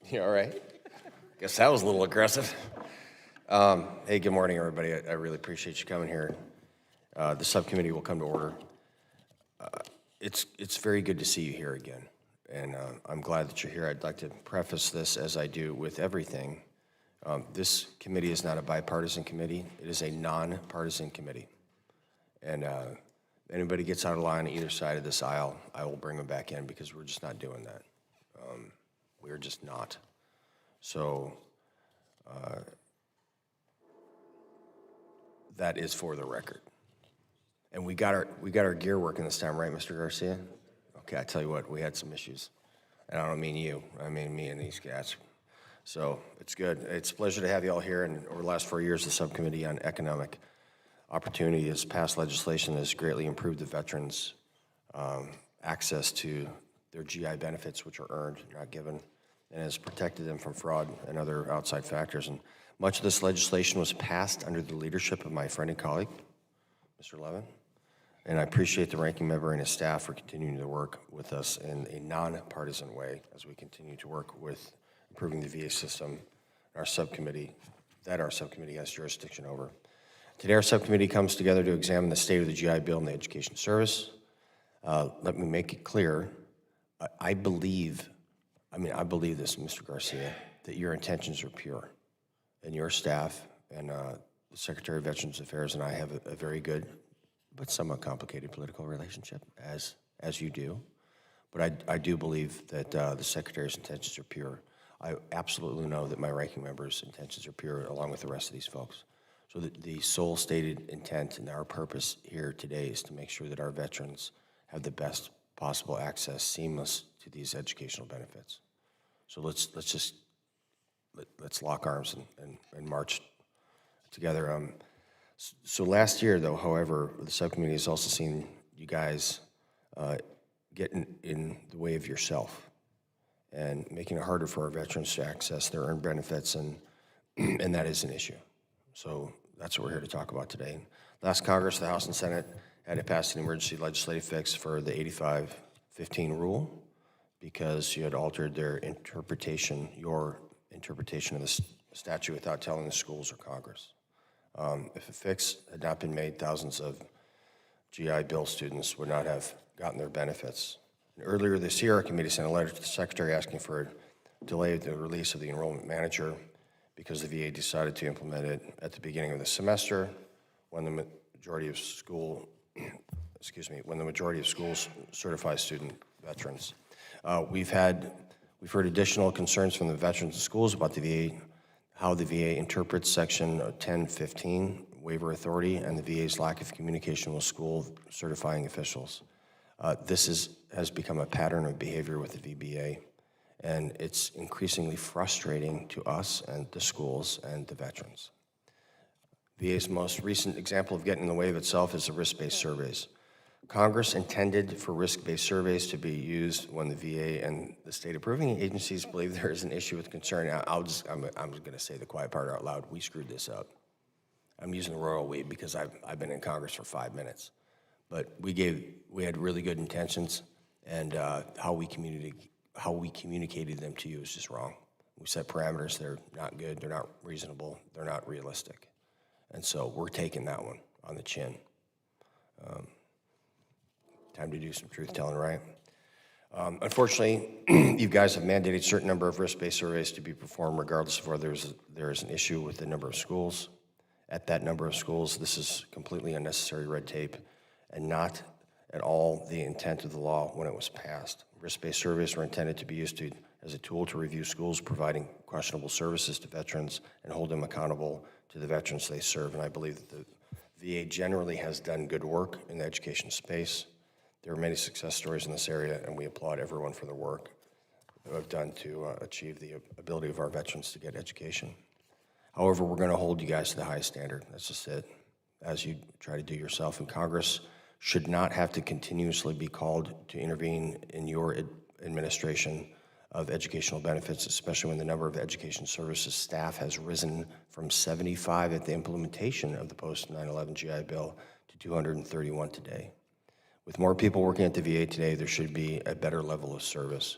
You all right? Guess that was a little aggressive. Hey, good morning, everybody. I really appreciate you coming here. The subcommittee will come to order. It's very good to see you here again, and I'm glad that you're here. I'd like to preface this, as I do with everything. This committee is not a bipartisan committee. It is a nonpartisan committee. And if anybody gets out of line on either side of this aisle, I will bring them back in because we're just not doing that. We're just not. So that is for the record. And we got our gear working this time, right, Mr. Garcia? Okay, I tell you what, we had some issues. And I don't mean you, I mean me and these guys. So it's good. It's a pleasure to have you all here. And over the last 4 years, the Subcommittee on Economic Opportunity has passed legislation that has greatly improved the veterans' access to their GI benefits, which are earned, not given, and has protected them from fraud and other outside factors. And much of this legislation was passed under the leadership of my friend and colleague, Mr. Levin. And I appreciate the ranking member and his staff for continuing to work with us in a nonpartisan way as we continue to work with improving the VA system, our subcommittee has jurisdiction over. Today, our subcommittee comes together to examine the state of the GI Bill and the Education Service. Let me make it clear, I believe this, Mr. Garcia, that your intentions are pure, and your staff and the Secretary of Veterans Affairs and I have a very good but somewhat complicated political relationship, as you do. But I do believe that the Secretary's intentions are pure. I absolutely know that my ranking member's intentions are pure, along with the rest of these folks. So the sole stated intent and our purpose here today is to make sure that our veterans have the best possible access, seamless, to these educational benefits. So let's lock arms and march together. So last year, though, however, the subcommittee has also seen you guys get in the way of yourself and making it harder for our veterans to access their earned benefits, and that is an issue. So that's what we're here to talk about today. Last Congress, the House and Senate had to pass an emergency legislative fix for the 85-15 rule because you had altered their interpretation, your interpretation of the statute without telling the schools or Congress. If a fix had not been made, thousands of GI Bill students would not have gotten their benefits. And earlier this year, our committee sent a letter to the Secretary asking for a delay of the release of the enrollment manager because the VA decided to implement it at the beginning of the semester when the majority of schools certify student veterans. We've heard additional concerns from the veterans and schools about the VA, how the VA interprets Section 1015 waiver authority, and the VA's lack of communication with school certifying officials. This has become a pattern of behavior with the VBA, and it's increasingly frustrating to us and the schools and the veterans. VA's most recent example of getting in the way of itself is the risk-based surveys. Congress intended for risk-based surveys to be used when the VA and the state approving agencies believe there is an issue with concern. I'm going to say the quiet part out loud. We screwed this up. I'm using the royal we because I've been in Congress for 5 minutes. But we had really good intentions, and how we communicated them to you is just wrong. We set parameters. They're not good. They're not reasonable. They're not realistic. And so we're taking that one on the chin. Time to do some truth-telling, right? Unfortunately, you guys have mandated a certain number of risk-based surveys to be performed regardless of whether there is an issue with the number of schools. At that number of schools, this is completely unnecessary red tape and not at all the intent of the law when it was passed. Risk-based surveys were intended to be used as a tool to review schools providing questionable services to veterans and hold them accountable to the veterans they serve. And I believe that the VA generally has done good work in the education space. There are many success stories in this area, and we applaud everyone for their work that have done to achieve the ability of our veterans to get education. However, we're going to hold you guys to the highest standard. That's just it, as you try to do yourself. And Congress should not have to continuously be called to intervene in your administration of educational benefits, especially when the number of education services staff has risen from 75 at the implementation of the post-9/11 GI Bill to 231 today. With more people working at the VA today, there should be a better level of service.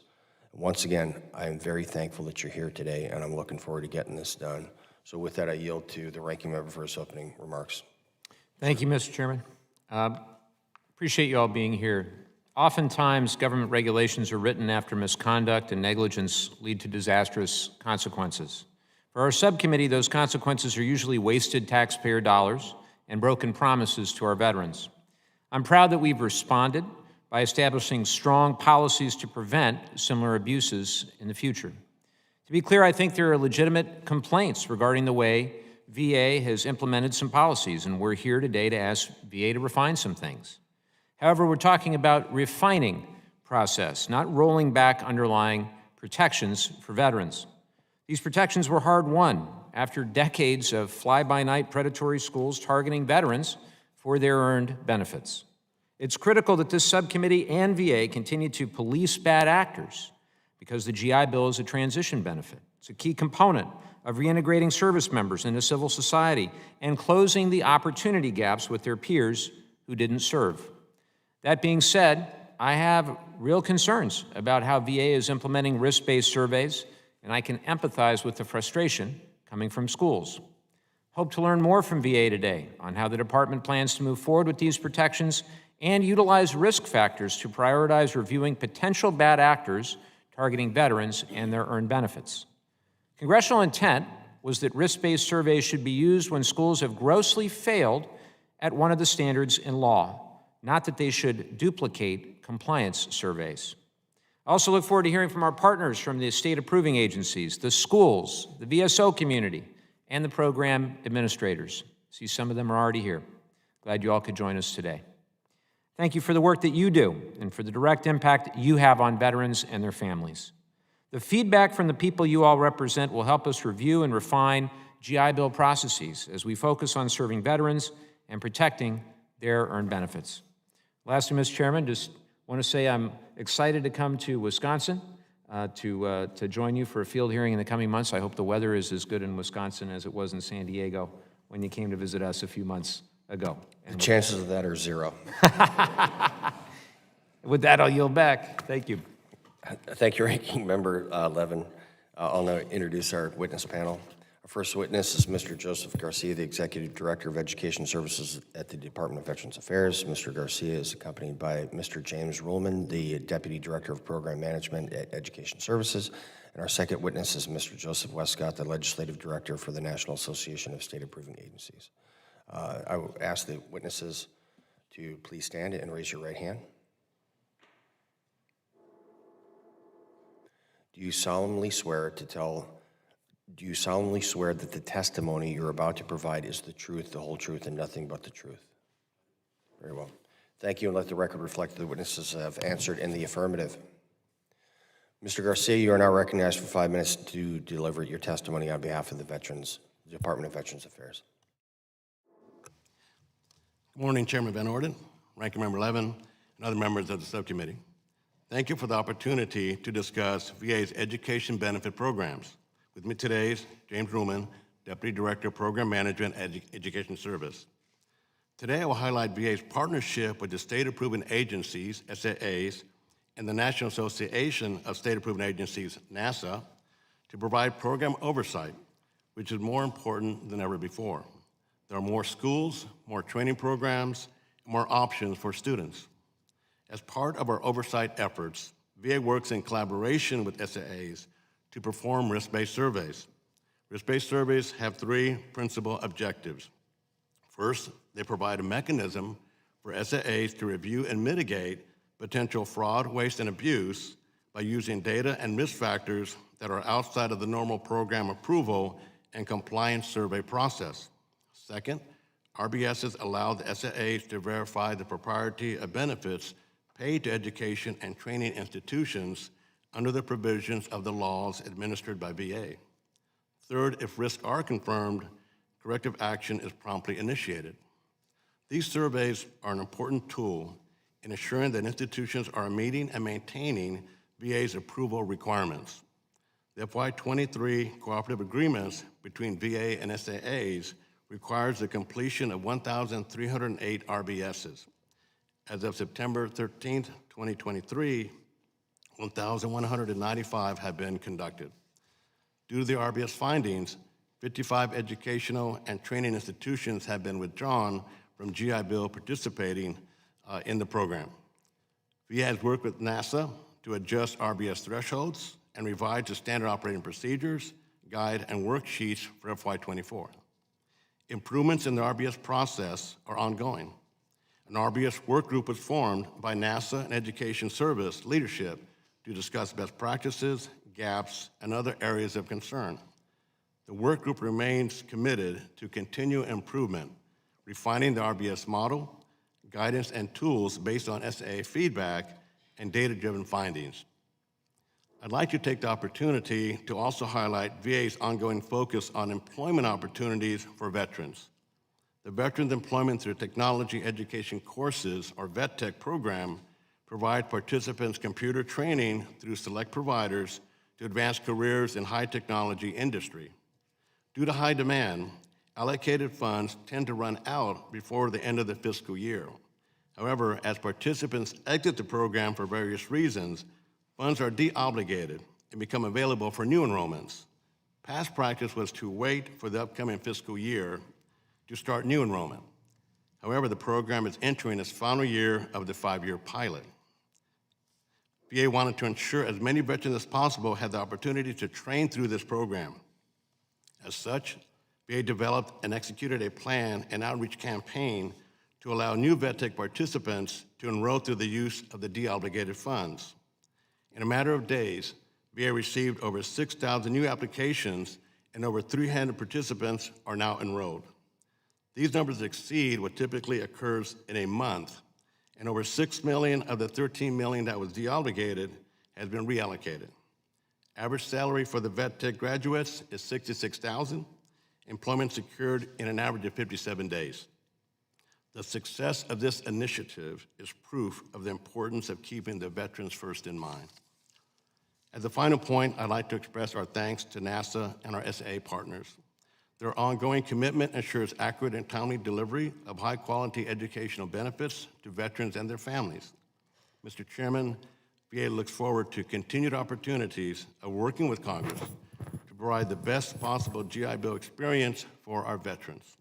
Once again, I am very thankful that you're here today, and I'm looking forward to getting this done. So with that, I yield to the ranking member for his opening remarks. Thank you, Mr. Chairman. Appreciate you all being here. Oftentimes, government regulations are written after misconduct and negligence lead to disastrous consequences. For our subcommittee, those consequences are usually wasted taxpayer dollars and broken promises to our veterans. I'm proud that we've responded by establishing strong policies to prevent similar abuses in the future. To be clear, I think there are legitimate complaints regarding the way VA has implemented some policies, and we're here today to ask VA to refine some things. However, we're talking about refining process, not rolling back underlying protections for veterans. These protections were hard-won after decades of fly-by-night predatory schools targeting veterans for their earned benefits. It's critical that this subcommittee and VA continue to police bad actors because the GI Bill is a transition benefit. It's a key component of reintegrating service members into civil society and closing the opportunity gaps with their peers who didn't serve. That being said, I have real concerns about how VA is implementing risk-based surveys, and I can empathize with the frustration coming from schools. Hope to learn more from VA today on how the department plans to move forward with these protections and utilize risk factors to prioritize reviewing potential bad actors targeting veterans and their earned benefits. Congressional intent was that risk-based surveys should be used when schools have grossly failed at one of the standards in law, not that they should duplicate compliance surveys. I also look forward to hearing from our partners from the state approving agencies, the schools, the VSO community, and the program administrators. See, some of them are already here. Glad you all could join us today. Thank you for the work that you do and for the direct impact you have on veterans and their families. The feedback from the people you all represent will help us review and refine GI Bill processes as we focus on serving veterans and protecting their earned benefits. Lastly, Mr. Chairman, just want to say I'm excited to come to Wisconsin to join you for a field hearing in the coming months. I hope the weather is as good in Wisconsin as it was in San Diego when you came to visit us a few months ago. The chances of that are zero. With that, I'll yield back. Thank you. Thank you, Ranking Member Levin. I'll now introduce our witness panel. Our first witness is Mr. Joseph Garcia, the Executive Director of Education Services at the Department of Veterans Affairs. Mr. Garcia is accompanied by Mr. James Ruhlman, the Deputy Director of Program Management at Education Services. And our second witness is Mr. Joseph Westcott, the Legislative Director for the National Association of State Approving Agencies. I will ask the witnesses to please stand and raise your right hand. Do you solemnly swear that the testimony you're about to provide is the truth, the whole truth, and nothing but the truth? Very well. Thank you, and let the record reflect that the witnesses have answered in the affirmative. Mr. Garcia, you are now recognized for 5 minutes to deliver your testimony on behalf of the Department of Veterans Affairs. Good morning, Chairman Van Orden, Ranking Member Levin, and other members of the subcommittee. Thank you for the opportunity to discuss VA's education benefit programs. With me today is James Ruhlman, Deputy Director of Program Management at Education Service. Today I will highlight VA's partnership with the state approving agencies, SAAs, and the National Association of State Approving Agencies, NASA, to provide program oversight, which is more important than ever before. There are more schools, more training programs, and more options for students. As part of our oversight efforts, VA works in collaboration with SAAs to perform risk-based surveys. Risk-based surveys have three principal objectives. First, they provide a mechanism for SAAs to review and mitigate potential fraud, waste, and abuse by using data and risk factors that are outside of the normal program approval and compliance survey process. Second, RBSs allow the SAAs to verify the propriety of benefits paid to education and training institutions under the provisions of the laws administered by VA. Third, if risks are confirmed, corrective action is promptly initiated. These surveys are an important tool in ensuring that institutions are meeting and maintaining VA's approval requirements. The FY23 cooperative agreements between VA and SAAs requires the completion of 1,308 RBSs. As of September 13, 2023, 1,195 have been conducted. Due to the RBS findings, 55 educational and training institutions have been withdrawn from GI Bill participating in the program. VA has worked with NASA to adjust RBS thresholds and revise the standard operating procedures, guide, and worksheets for FY24. Improvements in the RBS process are ongoing. An RBS work group was formed by NASA and Education Service leadership to discuss best practices, gaps, and other areas of concern. The work group remains committed to continual improvement, refining the RBS model, guidance, and tools based on SAA feedback and data-driven findings. I'd like to take the opportunity to also highlight VA's ongoing focus on employment opportunities for veterans. The Veterans Employment Through Technology Education Courses, or VETTech program, provide participants computer training through select providers to advance careers in high technology industry. Due to high demand, allocated funds tend to run out before the end of the fiscal year. However, as participants exit the program for various reasons, funds are deobligated and become available for new enrollments. Past practice was to wait for the upcoming fiscal year to start new enrollment. However, the program is entering its final year of the 5-year pilot. VA wanted to ensure as many veterans as possible had the opportunity to train through this program. As such, VA developed and executed a plan and outreach campaign to allow new VETTech participants to enroll through the use of the deobligated funds. In a matter of days, VA received over 6,000 new applications and over 300 participants are now enrolled. These numbers exceed what typically occurs in a month, and over $6 million of the $13 million that was deobligated has been reallocated. Average salary for the VETTech graduates is $66,000, employment secured in an average of 57 days. The success of this initiative is proof of the importance of keeping the veterans first in mind. As a final point, I'd like to express our thanks to NASA and our SAA partners. Their ongoing commitment ensures accurate and timely delivery of high-quality educational benefits to veterans and their families. Mr. Chairman, VA looks forward to continued opportunities of working with Congress to provide the best possible GI Bill experience for our veterans.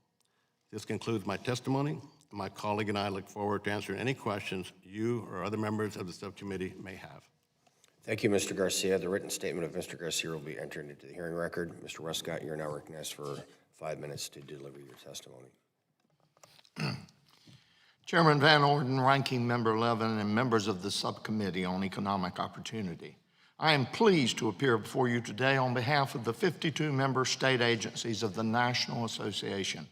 This concludes my testimony. My colleague and I look forward to answering any questions you or other members of the subcommittee may have. Thank you, Mr. Garcia. The written statement of Mr. Garcia will be entered into the hearing record. Mr. Westcott, you're now recognized for 5 minutes to deliver your testimony. Chairman Van Orden, Ranking Member Levin, and members of the Subcommittee on Economic Opportunity, I am pleased to appear before you today on behalf of the 52 member state agencies of the National Association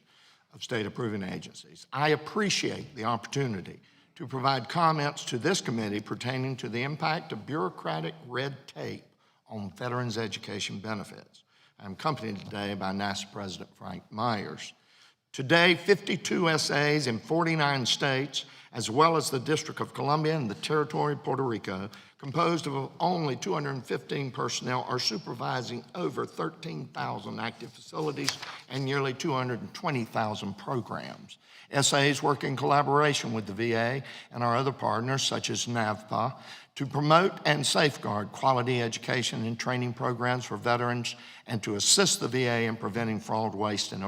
of State Approving Agencies. I appreciate the opportunity to provide comments to this committee pertaining to the impact of bureaucratic red tape on veterans' education benefits. I'm accompanied today by NASA President Frank Myers. Today, 52 SAs in 49 states, as well as the District of Columbia and the Territory of Puerto Rico, composed of only 215 personnel, are supervising over 13,000 active facilities and nearly 220,000 programs. SAs work in collaboration with the VA and our other partners, such as NAVPA, to promote and safeguard quality education and training programs for veterans and to assist the VA in preventing fraud, waste, and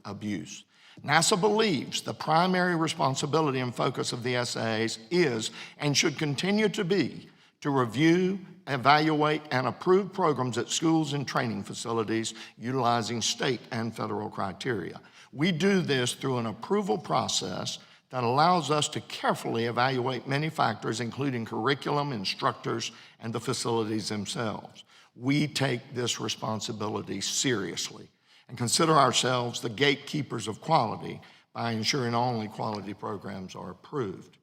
abuse. NASA believes the primary responsibility and focus of the SAs is and should continue to be to review, evaluate, and approve programs at schools and training facilities utilizing state and federal criteria. We do this through an approval process that allows us to carefully evaluate many factors, including curriculum, instructors, and the facilities themselves. We take this responsibility seriously and consider ourselves the gatekeepers of quality by ensuring only quality programs are approved.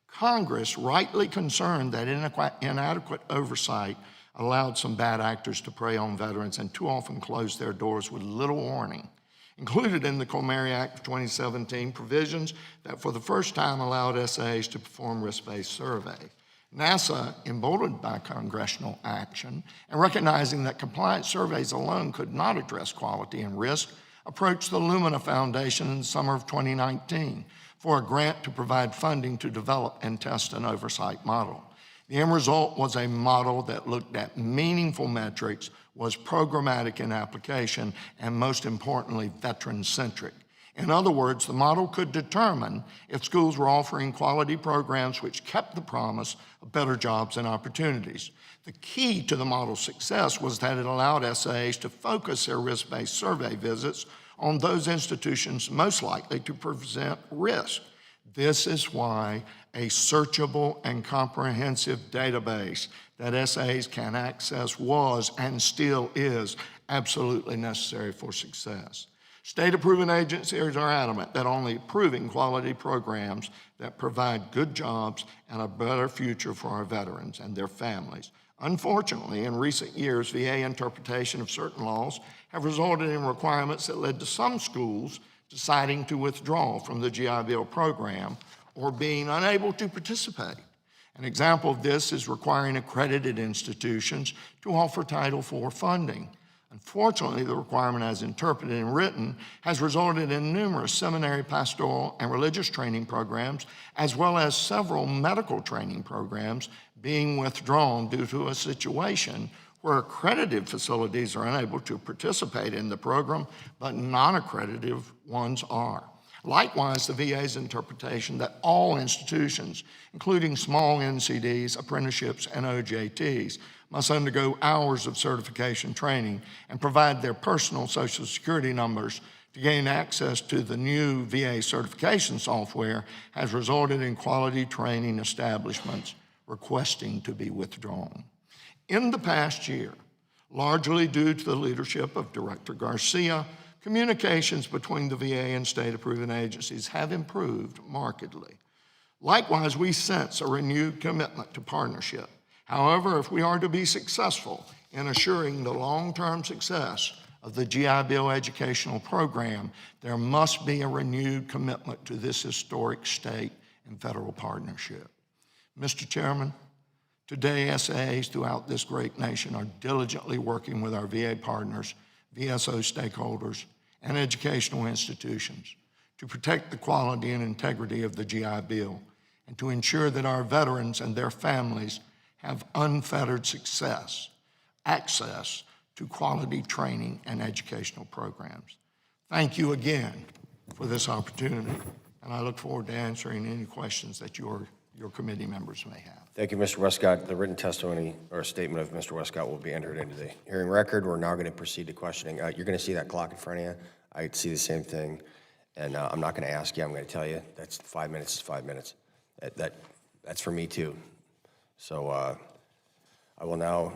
Congress, rightly concerned that inadequate oversight allowed some bad actors to prey on veterans and too often closed their doors with little warning. Included in the Comey Act of 2017 provisions that for the first time allowed SAs to perform risk-based survey. NASA, emboldened by congressional action and recognizing that compliance surveys alone could not address quality and risk, approached the Lumina Foundation in the summer of 2019 for a grant to provide funding to develop and test an oversight model. The end result was a model that looked at meaningful metrics, was programmatic in application, and most importantly, veteran-centric. In other words, the model could determine if schools were offering quality programs which kept the promise of better jobs and opportunities. The key to the model's success was that it allowed SAAs to focus their risk-based survey visits on those institutions most likely to present risk. This is why a searchable and comprehensive database that SAAs can access was and still is absolutely necessary for success. State-approving agencies are adamant that only approving quality programs that provide good jobs and a better future for our veterans and their families. Unfortunately, in recent years, VA interpretation of certain laws have resulted in requirements that led to some schools deciding to withdraw from the GI Bill program or being unable to participate. An example of this is requiring accredited institutions to offer Title IV funding. Unfortunately, the requirement as interpreted and written has resulted in numerous seminary, pastoral, and religious training programs, as well as several medical training programs being withdrawn due to a situation where accredited facilities are unable to participate in the program, but non-accredited ones are. Likewise, the VA's interpretation that all institutions, including small NCDs, apprenticeships, and OJTs, must undergo hours of certification training and provide their personal Social Security numbers to gain access to the new VA certification software has resulted in quality training establishments requesting to be withdrawn. In the past year, largely due to the leadership of Director Garcia, communications between the VA and state-approving agencies have improved markedly. Likewise, we sense a renewed commitment to partnership. However, if we are to be successful in assuring the long-term success of the GI Bill educational program, there must be a renewed commitment to this historic state and federal partnership. Mr. Chairman, today SAAs throughout this great nation are diligently working with our VA partners, VSO stakeholders, and educational institutions to protect the quality and integrity of the GI Bill and to ensure that our veterans and their families have unfettered access to quality training and educational programs. Thank you again for this opportunity, and I look forward to answering any questions that your committee members may have. Thank you, Mr. Westcott. The written testimony or statement of Mr. Westcott will be entered into the hearing record. We're now going to proceed to questioning. You're going to see that clock in front of you. I see the same thing, and I'm not going to ask you. I'm going to tell you that's 5 minutes is 5 minutes. That's for me too. So I will now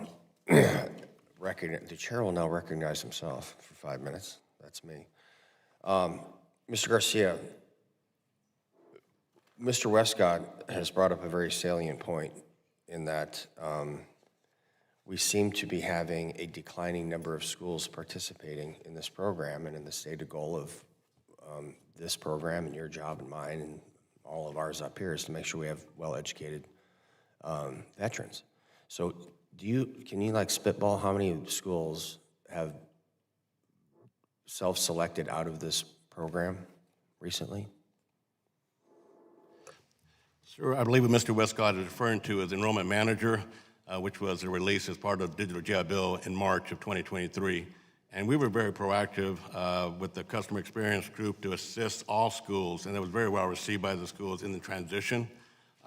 the chair will now recognize himself for 5 minutes. That's me. Mr. Garcia, Mr. Westcott has brought up a very salient point in that we seem to be having a declining number of schools participating in this program, and in the stated goal of this program and your job and mine and all of ours up here is to make sure we have well-educated veterans. So can you like spitball how many schools have self-selected out of this program recently? Sure, I believe what Mr. Westcott is referring to is Enrollment Manager, which was a release as part of Digital GI Bill in March of 2023. And we were very proactive with the customer experience group to assist all schools, and it was very well received by the schools in the transition.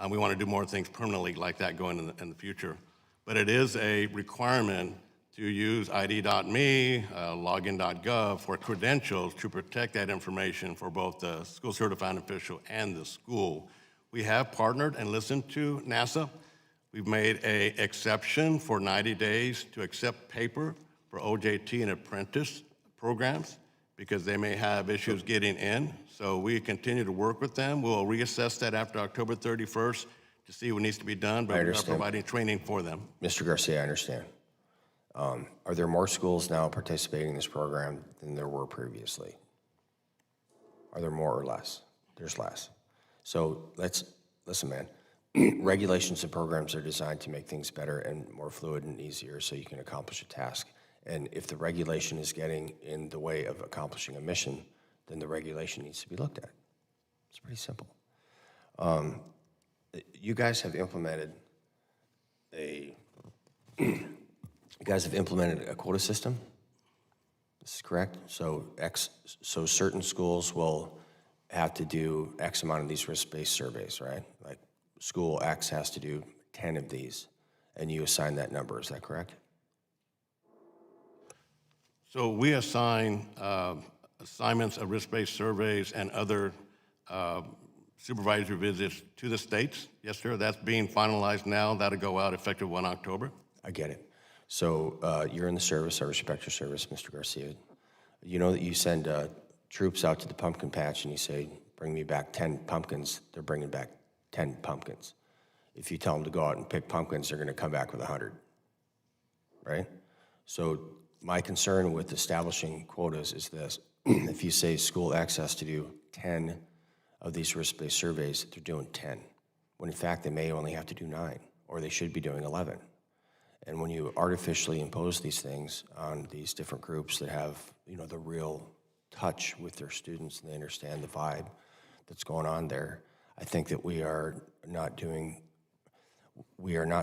We want to do more things permanently like that going in the future. But it is a requirement to use ID.me, login.gov for credentials to protect that information for both the school certifying official and the school. We have partnered and listened to NASA. We've made an exception for 90 days to accept paper for OJT and apprentice programs because they may have issues getting in. So we continue to work with them. We'll reassess that after October 31st to see what needs to be done, but we are providing training for them. Mr. Garcia, I understand. Are there more schools now participating in this program than there were previously? Are there more or less? There's less. So listen, man. Regulations and programs are designed to make things better and more fluid and easier so you can accomplish a task. And if the regulation is getting in the way of accomplishing a mission, then the regulation needs to be looked at. It's pretty simple. You guys have implemented you guys have implemented a quota system. This is correct. So certain schools will have to do X amount of these risk-based surveys, right? Like school X has to do 10 of these, and you assign that number. Is that correct? So we assign assignments of risk-based surveys and other supervisory visits to the states. Yes, sir. That's being finalized now. That'll go out effective 1 October. I get it. So you're in the service. I respect your service, Mr. Garcia. You know that you send troops out to the pumpkin patch and you say, bring me back 10 pumpkins. They're bringing back 10 pumpkins. If you tell them to go out and pick pumpkins, they're going to come back with 100, right? So my concern with establishing quotas is this. If you say school X has to do 10 of these risk-based surveys, they're doing 10, when in fact they may only have to do 9, or they should be doing 11. And when you artificially impose these things on these different groups that have, you know, the real touch with their students and they understand the vibe that's going on there, I think that we are not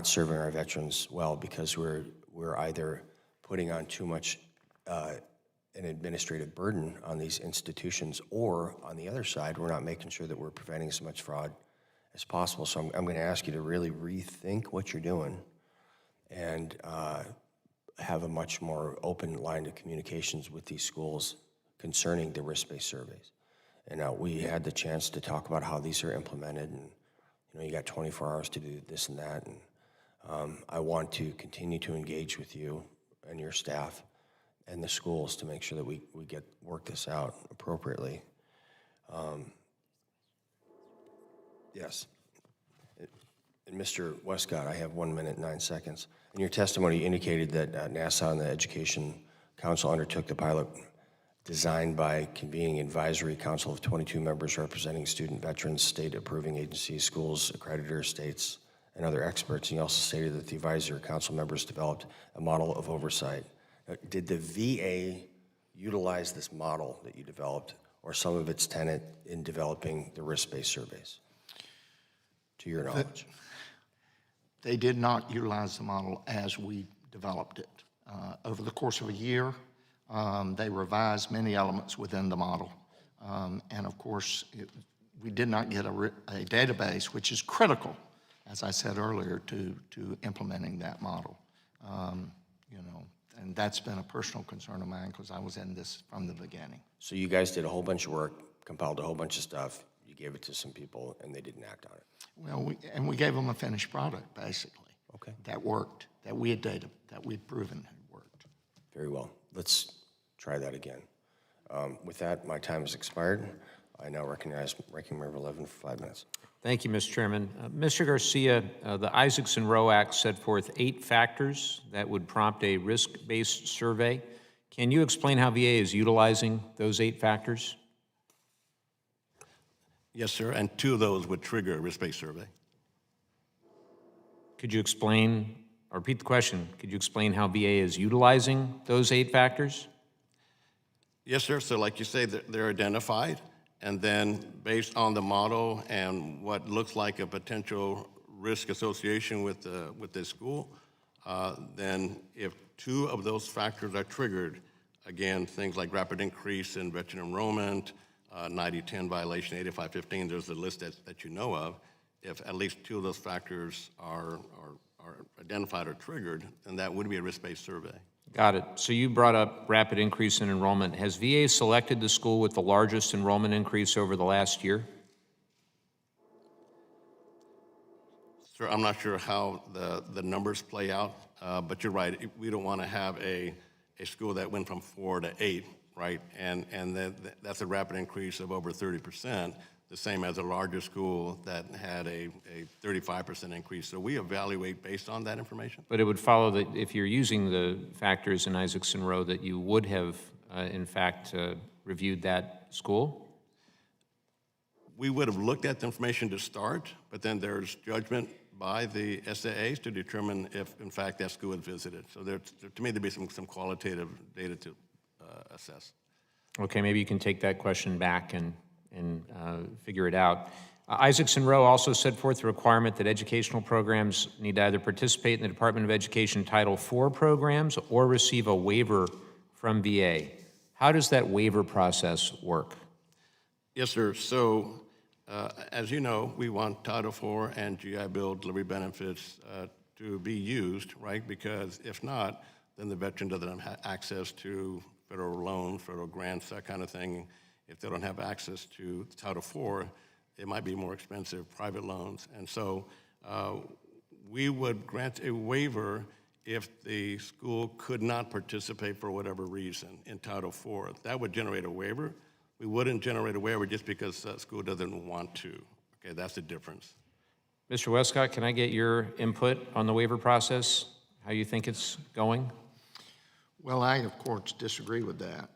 serving our veterans well, because we're either putting on too much an administrative burden on these institutions, or on the other side, we're not making sure that we're preventing as much fraud as possible. So I'm going to ask you to really rethink what you're doing and have a much more open line of communications with these schools concerning the risk-based surveys. And we had the chance to talk about how these are implemented, and you know, you got 24 hours to do this and that, and I want to continue to engage with you and your staff and the schools to make sure that we work this out appropriately. Yes. And Mr. Westcott, I have 1 minute, 9 seconds. In your testimony, you indicated that NASA and the Education Council undertook the pilot designed by convening an advisory council of 22 members representing student veterans, state approving agencies, schools, accreditors, states, and other experts. And you also stated that the advisory council members developed a model of oversight. Now, did the VA utilize this model that you developed, or some of its tenet, in developing the risk-based surveys, to your knowledge? They did not utilize the model as we developed it. Over the course of a year, they revised many elements within the model. And of course, we did not get a database, which is critical, as I said earlier, to implementing that model. You know, and that's been a personal concern of mine because I was in this from the beginning. So you guys did a whole bunch of work, compiled a whole bunch of stuff, you gave it to some people, and they didn't act on it. Well, we gave them a finished product, basically. Okay. That worked, that we had data, that we'd proven had worked. Very well. Let's try that again. With that, my time has expired. I now recognize Ranking Member Levin for 5 minutes. Thank you, Mr. Chairman. Mr. Garcia, the Isaacson-Rowe Act set forth 8 factors that would prompt a risk-based survey. Can you explain how VA is utilizing those 8 factors? Yes, sir, and 2 of those would trigger a risk-based survey. Could you explain, or repeat the question, could you explain how VA is utilizing those 8 factors? Yes, sir, so like you say, they're identified, and then based on the model and what looks like a potential risk association with the school, then if 2 of those factors are triggered, again, things like rapid increase in veteran enrollment, 90-10 violation, 85-15, there's a list that you know of. If at least 2 of those factors are identified or triggered, then that would be a risk-based survey. Got it. So you brought up rapid increase in enrollment. Has VA selected the school with the largest enrollment increase over the last year? Sir, I'm not sure how the numbers play out, but you're right. We don't want to have a school that went from 4 to 8, right? And that's a rapid increase of over 30%, the same as a larger school that had a 35% increase. So we evaluate based on that information. But it would follow that if you're using the factors in Isaacson-Rowe that you would have, in fact, reviewed that school? We would have looked at the information to start, but then there's judgment by the SAAs to determine if, in fact, that school is visited. So to me, there'd be some qualitative data to assess. Okay, maybe you can take that question back and figure it out. Isaacson Rowe also set forth the requirement that educational programs need to either participate in the Department of Education Title IV programs or receive a waiver from VA. How does that waiver process work? Yes, sir. So, as you know, we want Title IV and GI Bill delivery benefits to be used, right? Because if not, then the veteran doesn't have access to federal loans, federal grants, that kind of thing. If they don't have access to Title IV, it might be more expensive private loans. And so we would grant a waiver if the school could not participate for whatever reason in Title IV. That would generate a waiver. We wouldn't generate a waiver just because the school doesn't want to. Okay, that's the difference. Mr. Westcott, can I get your input on the waiver process, how you think it's going? Well, I, of course, disagree with that.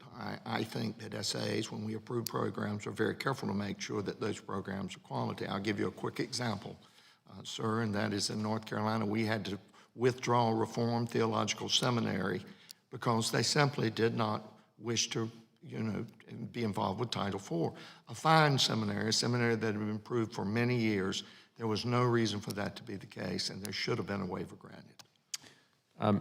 I think that SAAs, when we approve programs, are very careful to make sure that those programs are quality. I'll give you a quick example, sir, and that is in North Carolina, we had to withdraw Reformed Theological Seminary because they simply did not wish to, be involved with Title IV. A fine seminary, a seminary that had been approved for many years, there was no reason for that to be the case, and there should have been a waiver granted.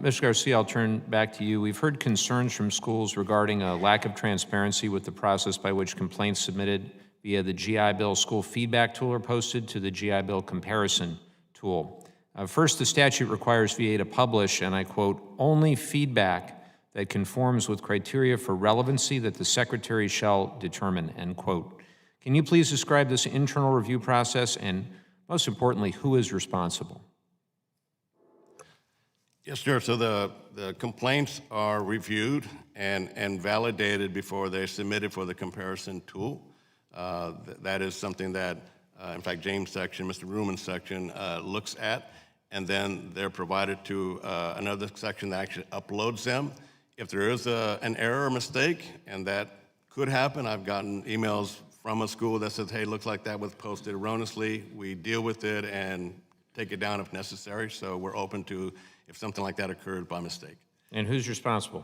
Mr. Garcia, I'll turn back to you. We've heard concerns from schools regarding a lack of transparency with the process by which complaints submitted via the GI Bill school feedback tool are posted to the GI Bill comparison tool. First, the statute requires VA to publish, and I quote, only feedback that conforms with criteria for relevancy that the Secretary shall determine, end quote. Can you please describe this internal review process and, most importantly, who is responsible? Yes, sir. So the complaints are reviewed and validated before they're submitted for the comparison tool. That is something that, in fact, James' section, Mr. Ruman's section, looks at, and then they're provided to another section that actually uploads them. If there is an error or mistake, and that could happen, I've gotten emails from a school that says, hey, looks like that was posted erroneously. We deal with it and take it down if necessary, so we're open to if something like that occurred by mistake. And who's responsible?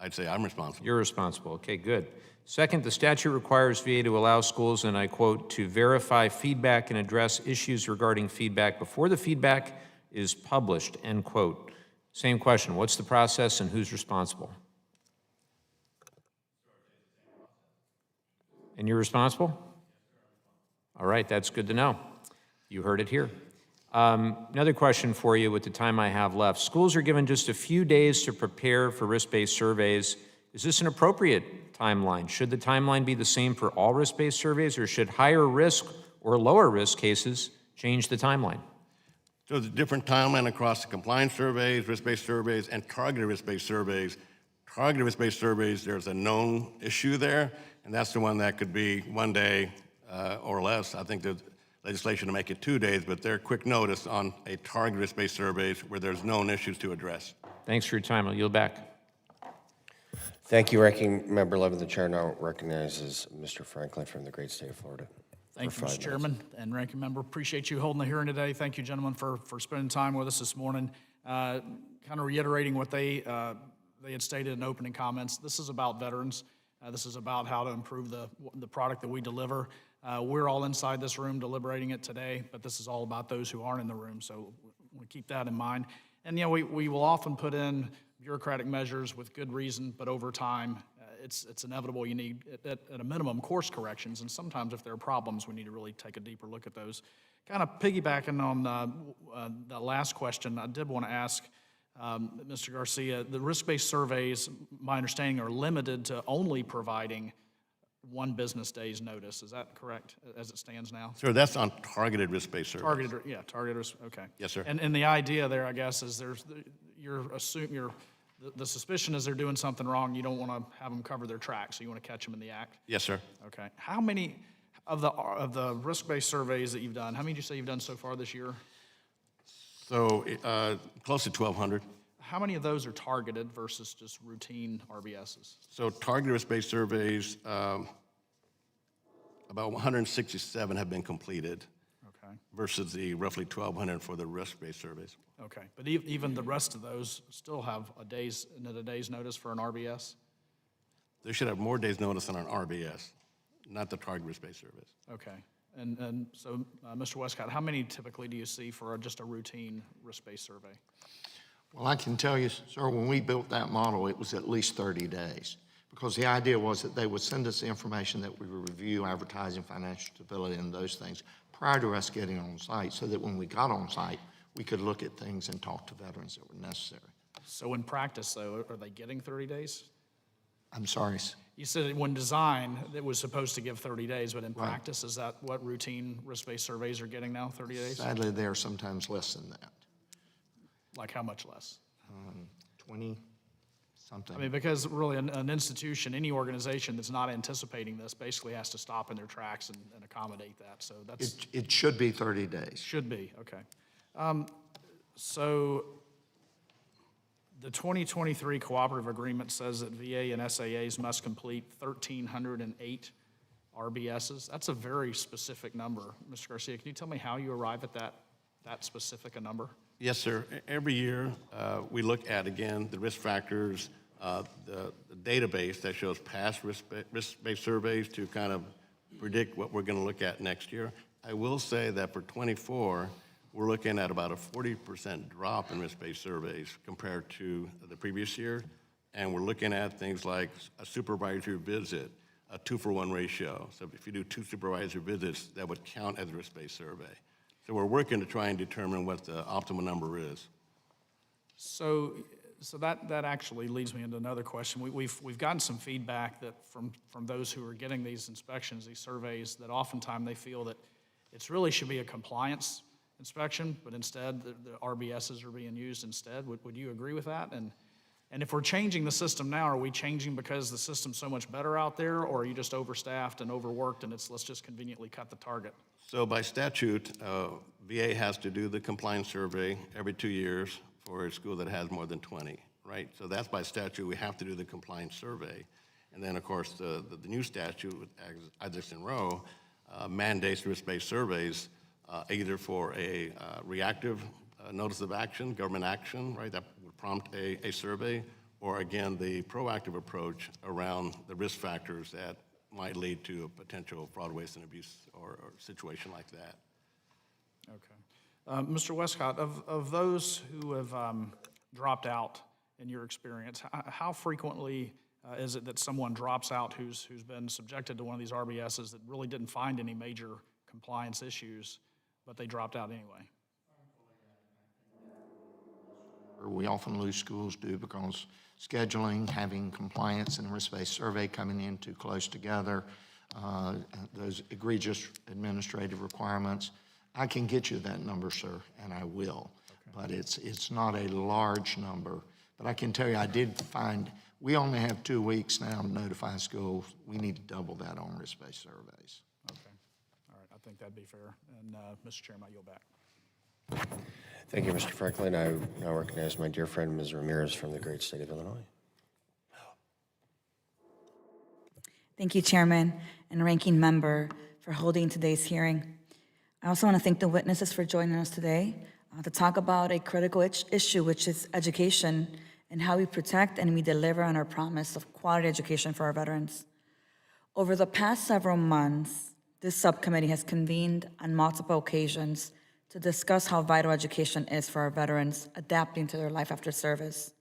I'd say I'm responsible. You're responsible. Okay, good. Second, the statute requires VA to allow schools, and I quote, to verify feedback and address issues regarding feedback before the feedback is published, end quote. Same question. What's the process and who's responsible? And you're responsible? All right, that's good to know. You heard it here. Another question for you with the time I have left. Schools are given just a few days to prepare for risk-based surveys. Is this an appropriate timeline? Should the timeline be the same for all risk-based surveys, or should higher risk or lower risk cases change the timeline? So there's a different timeline across the compliance surveys, risk-based surveys, and targeted risk-based surveys. Targeted risk-based surveys, there's a known issue there, and that's the one that could be 1 day or less. I think there's legislation to make it 2 days, but they're quick notice on a targeted risk-based surveys where there's known issues to address. Thanks for your time. I'll yield back. Thank you, Ranking Member Levin. The chair now recognizes Mr. Franklin from the great state of Florida. Thank you, Mr. Chairman and Ranking Member. Appreciate you holding the hearing today. Thank you, gentlemen, for spending time with us this morning. Kind of reiterating what they had stated in opening comments. This is about veterans. This is about how to improve the product that we deliver. We're all inside this room deliberating it today, but this is all about those who aren't in the room, so we keep that in mind. And, we will often put in bureaucratic measures with good reason, but over time, it's inevitable you need, at a minimum, course corrections, and sometimes if there are problems, we need to really take a deeper look at those. Kind of piggybacking on the last question, I did want to ask Mr. Garcia, the risk-based surveys, my understanding, are limited to only providing 1 business day's notice. Is that correct, as it stands now? Sir, that's on targeted risk-based surveys. Targeted risk, okay. Yes, sir. And the idea there, I guess, is the suspicion is they're doing something wrong. You don't want to have them cover their tracks, so you want to catch them in the act. Yes, sir. Okay. How many of the risk-based surveys that you've done, how many did you say you've done so far this year? So close to 1,200. How many of those are targeted versus just routine RBSs? So targeted risk-based surveys, about 167 have been completed. Okay. Versus the roughly 1,200 for the risk-based surveys. Okay, but even the rest of those still have a day's notice for an RBS? They should have more days notice than an RBS, not the target risk-based surveys. Okay. And so, Mr. Westcott, how many typically do you see for just a routine risk-based survey? Well, I can tell you, sir, when we built that model, it was at least 30 days. Because the idea was that they would send us the information that we would review, advertising, financial stability, and those things prior to us getting on site, so that when we got on site, we could look at things and talk to veterans that were necessary. So in practice, though, are they getting 30 days? I'm sorry. You said when designed, it was supposed to give 30 days, but in practice, is that what routine risk-based surveys are getting now, 30 days? Sadly, they are sometimes less than that. Like how much less? 20 something. I mean, because really an institution, any organization that's not anticipating this basically has to stop in their tracks and accommodate that. So that's, It should be 30 days. should be, okay. So the 2023 cooperative agreement says that VA and SAAs must complete 1,308 RBSs. That's a very specific number. Mr. Garcia, can you tell me how you arrive at that specific a number? Yes, sir. Every year, we look at, again, the risk factors, the database that shows past risk-based surveys to kind of predict what we're going to look at next year. I will say that for '24, we're looking at about a 40% drop in risk-based surveys compared to the previous year. And we're looking at things like a supervisory visit, a 2-for-1 ratio. So if you do 2 supervisory visits, that would count as a risk-based survey. So we're working to try and determine what the optimal number is. So that actually leads me into another question. We've gotten some feedback that from those who are getting these inspections, these surveys, that oftentimes they feel that it really should be a compliance inspection, but instead the RBSs are being used instead. Would you agree with that? And if we're changing the system now, are we changing because the system's so much better out there, or are you just overstaffed and overworked and let's just conveniently cut the target? So by statute, VA has to do the compliance survey every 2 years for a school that has more than 20, right? So that's by statute, we have to do the compliance survey. And then, of course, the new statute, Isaacson Rowe, mandates risk-based surveys either for a reactive notice of action, government action, right, that would prompt a survey, or again, the proactive approach around the risk factors that might lead to a potential fraud, waste, and abuse or situation like that. Okay. Mr. Westcott, of those who have dropped out in your experience, how frequently is it that someone drops out who's been subjected to one of these RBSs that really didn't find any major compliance issues, but they dropped out anyway? We often lose schools due because scheduling, having compliance and risk-based survey coming in too close together, those egregious administrative requirements. I can get you that number, sir, and I will, but it's not a large number. But I can tell you, I did find, we only have 2 weeks now to notify schools. We need to double that on risk-based surveys. Okay. All right, I think that'd be fair. And Mr. Chairman, I yield back. Thank you, Mr. Franklin. I now recognize my dear friend, Ms. Ramirez from the great state of Illinois. Thank you, Chairman and Ranking Member, for holding today's hearing. I also want to thank the witnesses for joining us today to talk about a critical issue, which is education and how we protect and we deliver on our promise of quality education for our veterans. Over the past several months, this subcommittee has convened on multiple occasions to discuss how vital education is for our veterans adapting to their life after service.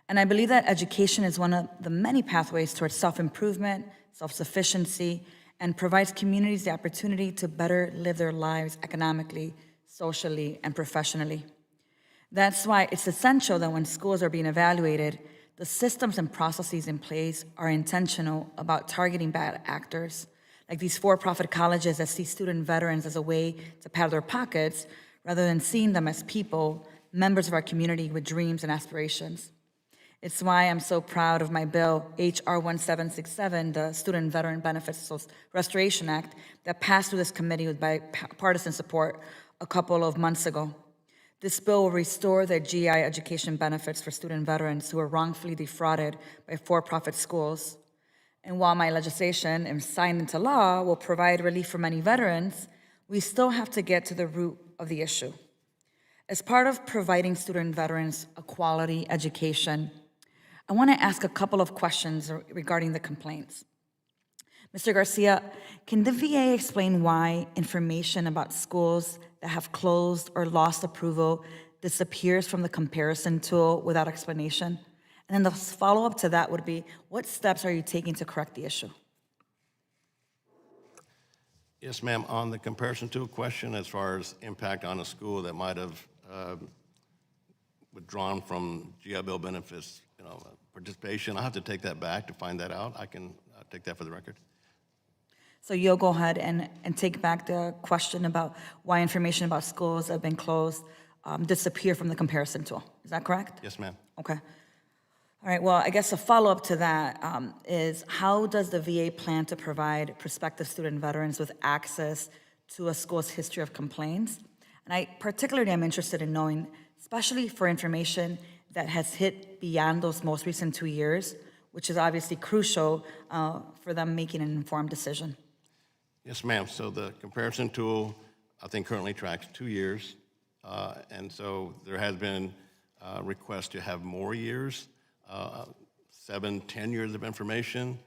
And I believe that education is one of the many pathways towards self-improvement, self-sufficiency, and provides communities the opportunity to better live their lives economically, socially, and professionally. That's why it's essential that when schools are being evaluated, the systems and processes in place are intentional about targeting bad actors, like these for-profit colleges that see student veterans as a way to pad their pockets rather than seeing them as people, members of our community with dreams and aspirations. It's why I'm so proud of my bill, H.R. 1767, the Student Veteran Benefits Restoration Act, that passed through this committee with bipartisan support a couple of months ago. This bill will restore the GI education benefits for student veterans who were wrongfully defrauded by for-profit schools. And while my legislation, if signed into law, will provide relief for many veterans, we still have to get to the root of the issue. As part of providing student veterans a quality education, I want to ask a couple of questions regarding the complaints. Mr. Garcia, can the VA explain why information about schools that have closed or lost approval disappears from the comparison tool without explanation? And then the follow-up to that would be, what steps are you taking to correct the issue? Yes, ma'am. On the comparison tool question, as far as impact on a school that might have withdrawn from GI Bill benefits, participation, I'll have to take that back to find that out. I can take that for the record. So you'll go ahead and take back the question about why information about schools that have been closed disappear from the comparison tool. Is that correct? Yes, ma'am. Okay. All right, well, I guess a follow-up to that is how does the VA plan to provide prospective student veterans with access to a school's history of complaints? And I particularly am interested in knowing, especially for information that has hit beyond those most recent 2 years, which is obviously crucial for them making an informed decision. Yes, ma'am. So the comparison tool, I think, currently tracks 2 years. And so there has been requests to have more years, 7, 10 years of information.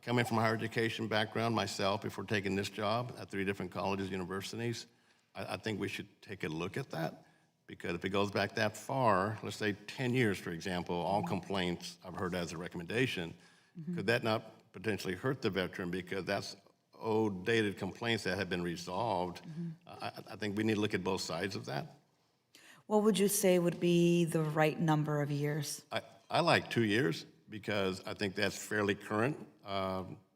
Coming from a higher education background myself, before taking this job at 3 different colleges, universities, I think we should take a look at that. Because if it goes back that far, let's say 10 years, for example, all complaints I've heard as a recommendation, could that not potentially hurt the veteran because that's old, dated complaints that have been resolved? I think we need to look at both sides of that. What would you say would be the right number of years? I like 2 years because I think that's fairly current.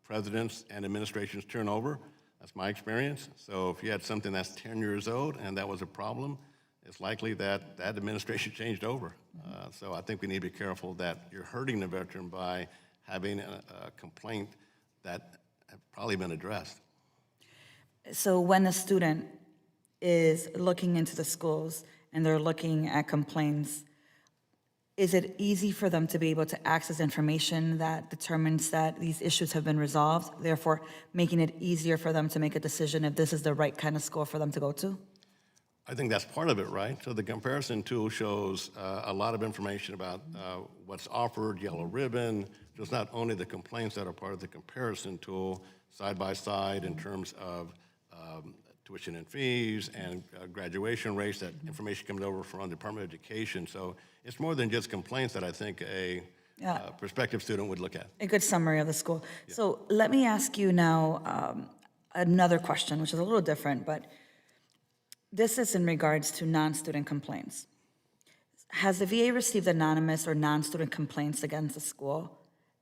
Presidents and administrations turn over. That's my experience. So if you had something that's 10 years old and that was a problem, it's likely that that administration changed over. So I think we need to be careful that you're hurting the veteran by having a complaint that have probably been addressed. So when a student is looking into the schools and they're looking at complaints, is it easy for them to be able to access information that determines that these issues have been resolved, therefore making it easier for them to make a decision if this is the right kind of school for them to go to? I think that's part of it, right? So the comparison tool shows a lot of information about what's offered, yellow ribbon, just not only the complaints that are part of the comparison tool, side by side in terms of tuition and fees and graduation rates. That information comes over from the Department of Education. So it's more than just complaints that I think a prospective student would look at. A good summary of the school. Yeah. So let me ask you now another question, which is a little different, but this is in regards to non-student complaints. Has the VA received anonymous or non-student complaints against the school?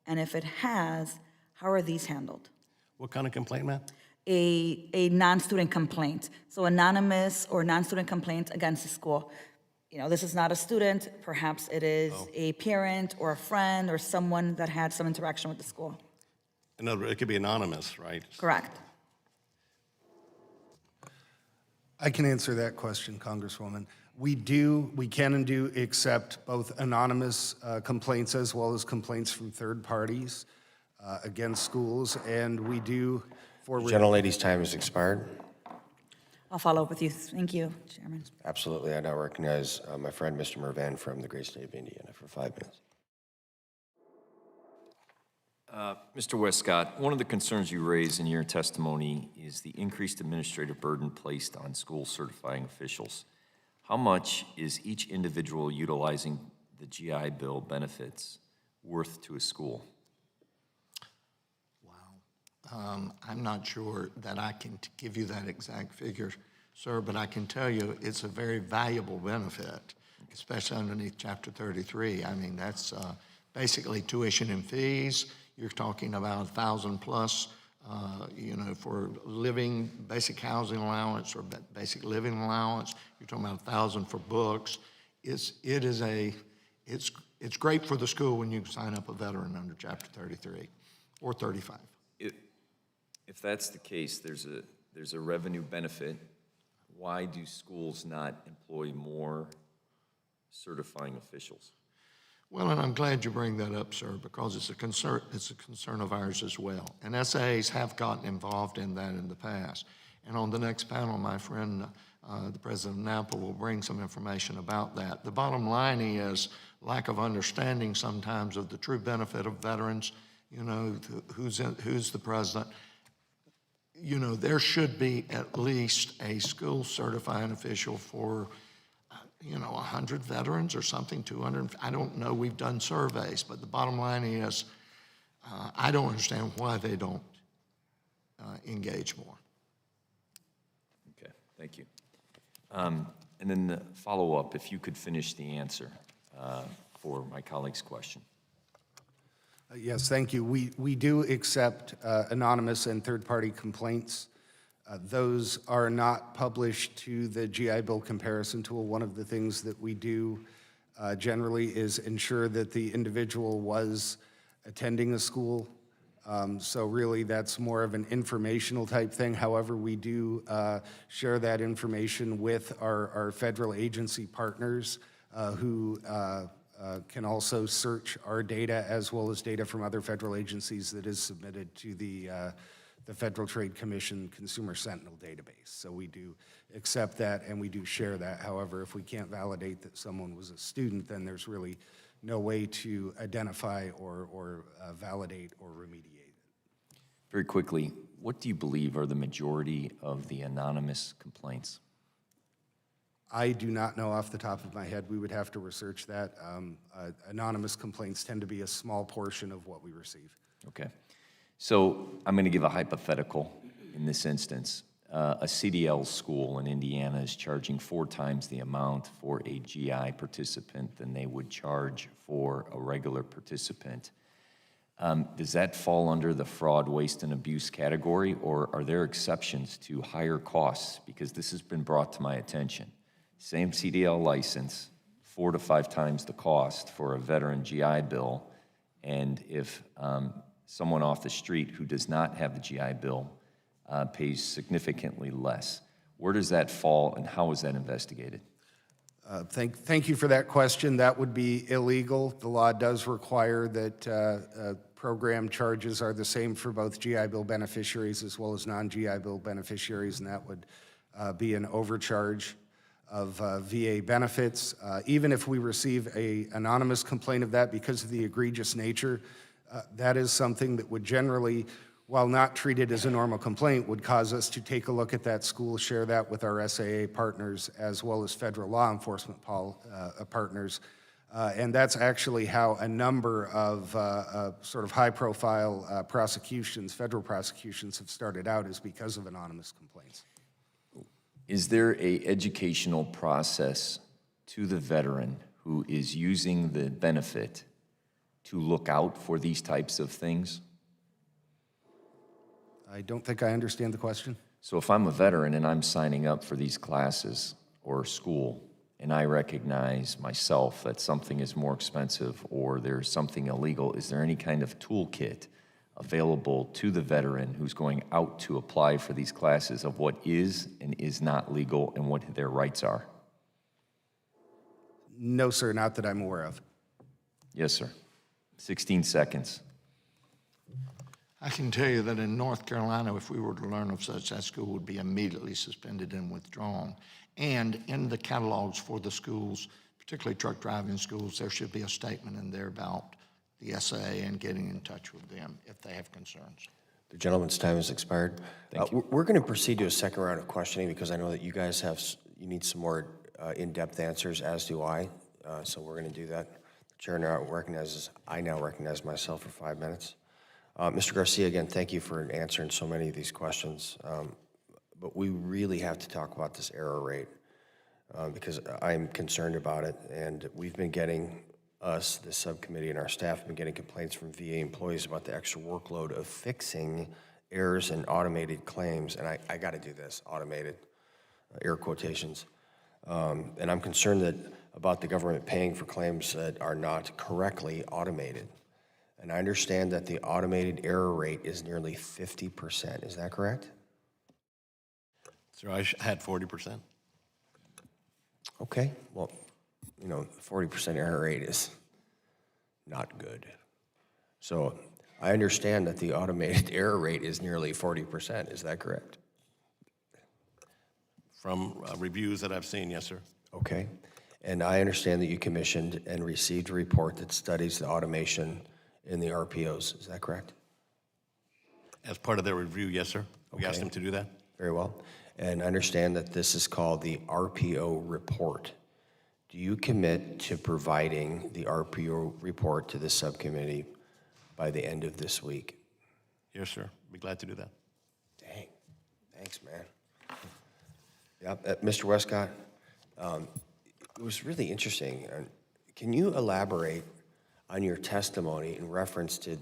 And if it has, how are these handled? What kind of complaint, ma'am? A non-student complaint. So anonymous or non-student complaint against the school. You know, this is not a student, perhaps it is a parent or a friend or someone that had some interaction with the school. In other words, it could be anonymous, right? Correct. I can answer that question, Congresswoman. We can and do accept both anonymous complaints as well as complaints from third parties against schools, and we do forward. Gentlelady's time has expired. I'll follow up with you. Thank you, Chairman. Absolutely. I now recognize my friend, Mr. Mervan from the great state of Indiana for 5 minutes. Mr. Westcott, one of the concerns you raised in your testimony is the increased administrative burden placed on school certifying officials. How much is each individual utilizing the GI Bill benefits worth to a school? Wow. I'm not sure that I can give you that exact figure, sir, but I can tell you it's a very valuable benefit, especially underneath Chapter 33. I mean, that's basically tuition and fees. You're talking about 1,000 plus, for living, basic housing allowance or basic living allowance. You're talking about 1,000 for books. It's great for the school when you sign up a veteran under Chapter 33 or 35. If that's the case, there's a revenue benefit. Why do schools not employ more certifying officials? Well, and I'm glad you bring that up, sir, because it's a concern of ours as well. And SAs have gotten involved in that in the past. And on the next panel, my friend, the president of NAPA, will bring some information about that. The bottom line is lack of understanding sometimes of the true benefit of veterans, you know, who's the president. You know, there should be at least a school certifying official for, 100 veterans or something, 200. I don't know, we've done surveys, but the bottom line is, I don't understand why they don't engage more. Okay, thank you. And then the follow-up, if you could finish the answer for my colleague's question. Yes, thank you. We do accept anonymous and third-party complaints. Those are not published to the GI Bill comparison tool. One of the things that we do generally is ensure that the individual was attending a school. So really, that's more of an informational type thing. However, we do share that information with our federal agency partners who can also search our data as well as data from other federal agencies that is submitted to the Federal Trade Commission Consumer Sentinel database. So we do accept that and we do share that. However, if we can't validate that someone was a student, then there's really no way to identify or validate or remediate. Very quickly, what do you believe are the majority of the anonymous complaints? I do not know off the top of my head. We would have to research that. Anonymous complaints tend to be a small portion of what we receive. Okay. So I'm going to give a hypothetical in this instance. A CDL school in Indiana is charging 4 times the amount for a GI participant than they would charge for a regular participant. Does that fall under the fraud, waste, and abuse category, or are there exceptions to higher costs? Because this has been brought to my attention. Same CDL license, 4 to 5 times the cost for a veteran GI Bill, and if someone off the street who does not have the GI Bill pays significantly less. Where does that fall, and how is that investigated? Thank you for that question. That would be illegal. The law does require that program charges are the same for both GI Bill beneficiaries as well as non-GI Bill beneficiaries, and that would be an overcharge of VA benefits. Even if we receive an anonymous complaint of that, because of the egregious nature, that is something that would generally, while not treated as a normal complaint, would cause us to take a look at that school, share that with our SAA partners, as well as federal law enforcement partners. And that's actually how a number of sort of high-profile prosecutions, federal prosecutions, have started out, is because of anonymous complaints. Is there an educational process to the veteran who is using the benefit to look out for these types of things? I don't think I understand the question. So if I'm a veteran and I'm signing up for these classes or school, and I recognize myself that something is more expensive or there's something illegal, is there any kind of toolkit available to the veteran who's going out to apply for these classes of what is and is not legal and what their rights are? No, sir, not that I'm aware of. Yes, sir. 16 seconds. I can tell you that in North Carolina, if we were to learn of such, that school would be immediately suspended and withdrawn. And in the catalogs for the schools, particularly truck driving schools, there should be a statement in there about the SAA and getting in touch with them if they have concerns. The gentleman's time has expired. We're going to proceed to a second round of questioning because I know that you guys you need some more in-depth answers, as do I. So we're going to do that. The chair I now recognize myself for 5 minutes. Mr. Garcia, again, thank you for answering so many of these questions. But we really have to talk about this error rate because I'm concerned about it. And we've been getting, the subcommittee and our staff have been getting complaints from VA employees about the extra workload of fixing errors in automated claims. And I got to do this, automated, air quotations. And I'm concerned about the government paying for claims that are not correctly automated. And I understand that the automated error rate is nearly 50%. Is that correct? So I had 40%. Okay, well, 40% error rate is not good. So I understand that the automated error rate is nearly 40%. Is that correct? From reviews that I've seen, yes, sir. Okay, and I understand that you commissioned and received a report that studies the automation in the RPOs. Is that correct? As part of their review, yes, sir. We asked them to do that. Very well. And understand that this is called the RPO report. Do you commit to providing the RPO report to the subcommittee by the end of this week? Yes, sir. Be glad to do that. Dang. Thanks, man. Yep. Mr. Westcott, it was really interesting. Can you elaborate on your testimony in reference to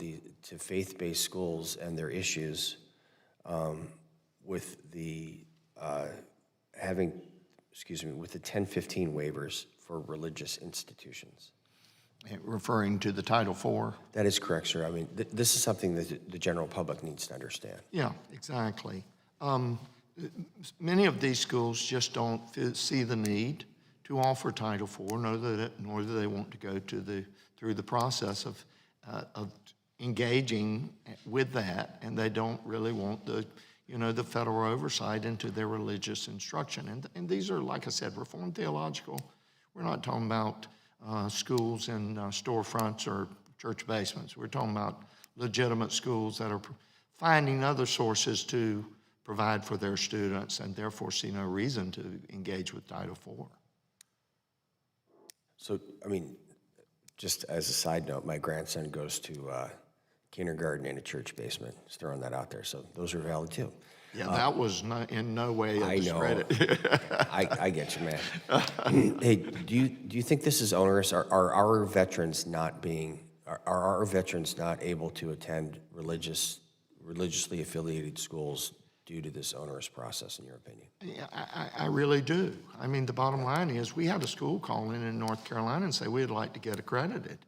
faith-based schools and their issues with the with the 1015 waivers for religious institutions? Referring to the Title IV? That is correct, sir. I mean, this is something that the general public needs to understand. Yeah, exactly. Many of these schools just don't see the need to offer Title IV, nor do they want to go through the process of engaging with that, and they don't really want the federal oversight into their religious instruction. And these are, like I said, Reformed theological. We're not talking about schools in storefronts or church basements. We're talking about legitimate schools that are finding other sources to provide for their students and therefore see no reason to engage with Title IV. So, I mean, just as a side note, my grandson goes to kindergarten in a church basement. Just throwing that out there. So those are valid too. Yeah, that was in no way a I know. discredit. I get you, man. Hey, do you think this is onerous? Are our veterans not able to attend religiously affiliated schools due to this onerous process, in your opinion? Yeah, I really do. I mean, the bottom line is we had a school call in North Carolina and say, we'd like to get accredited.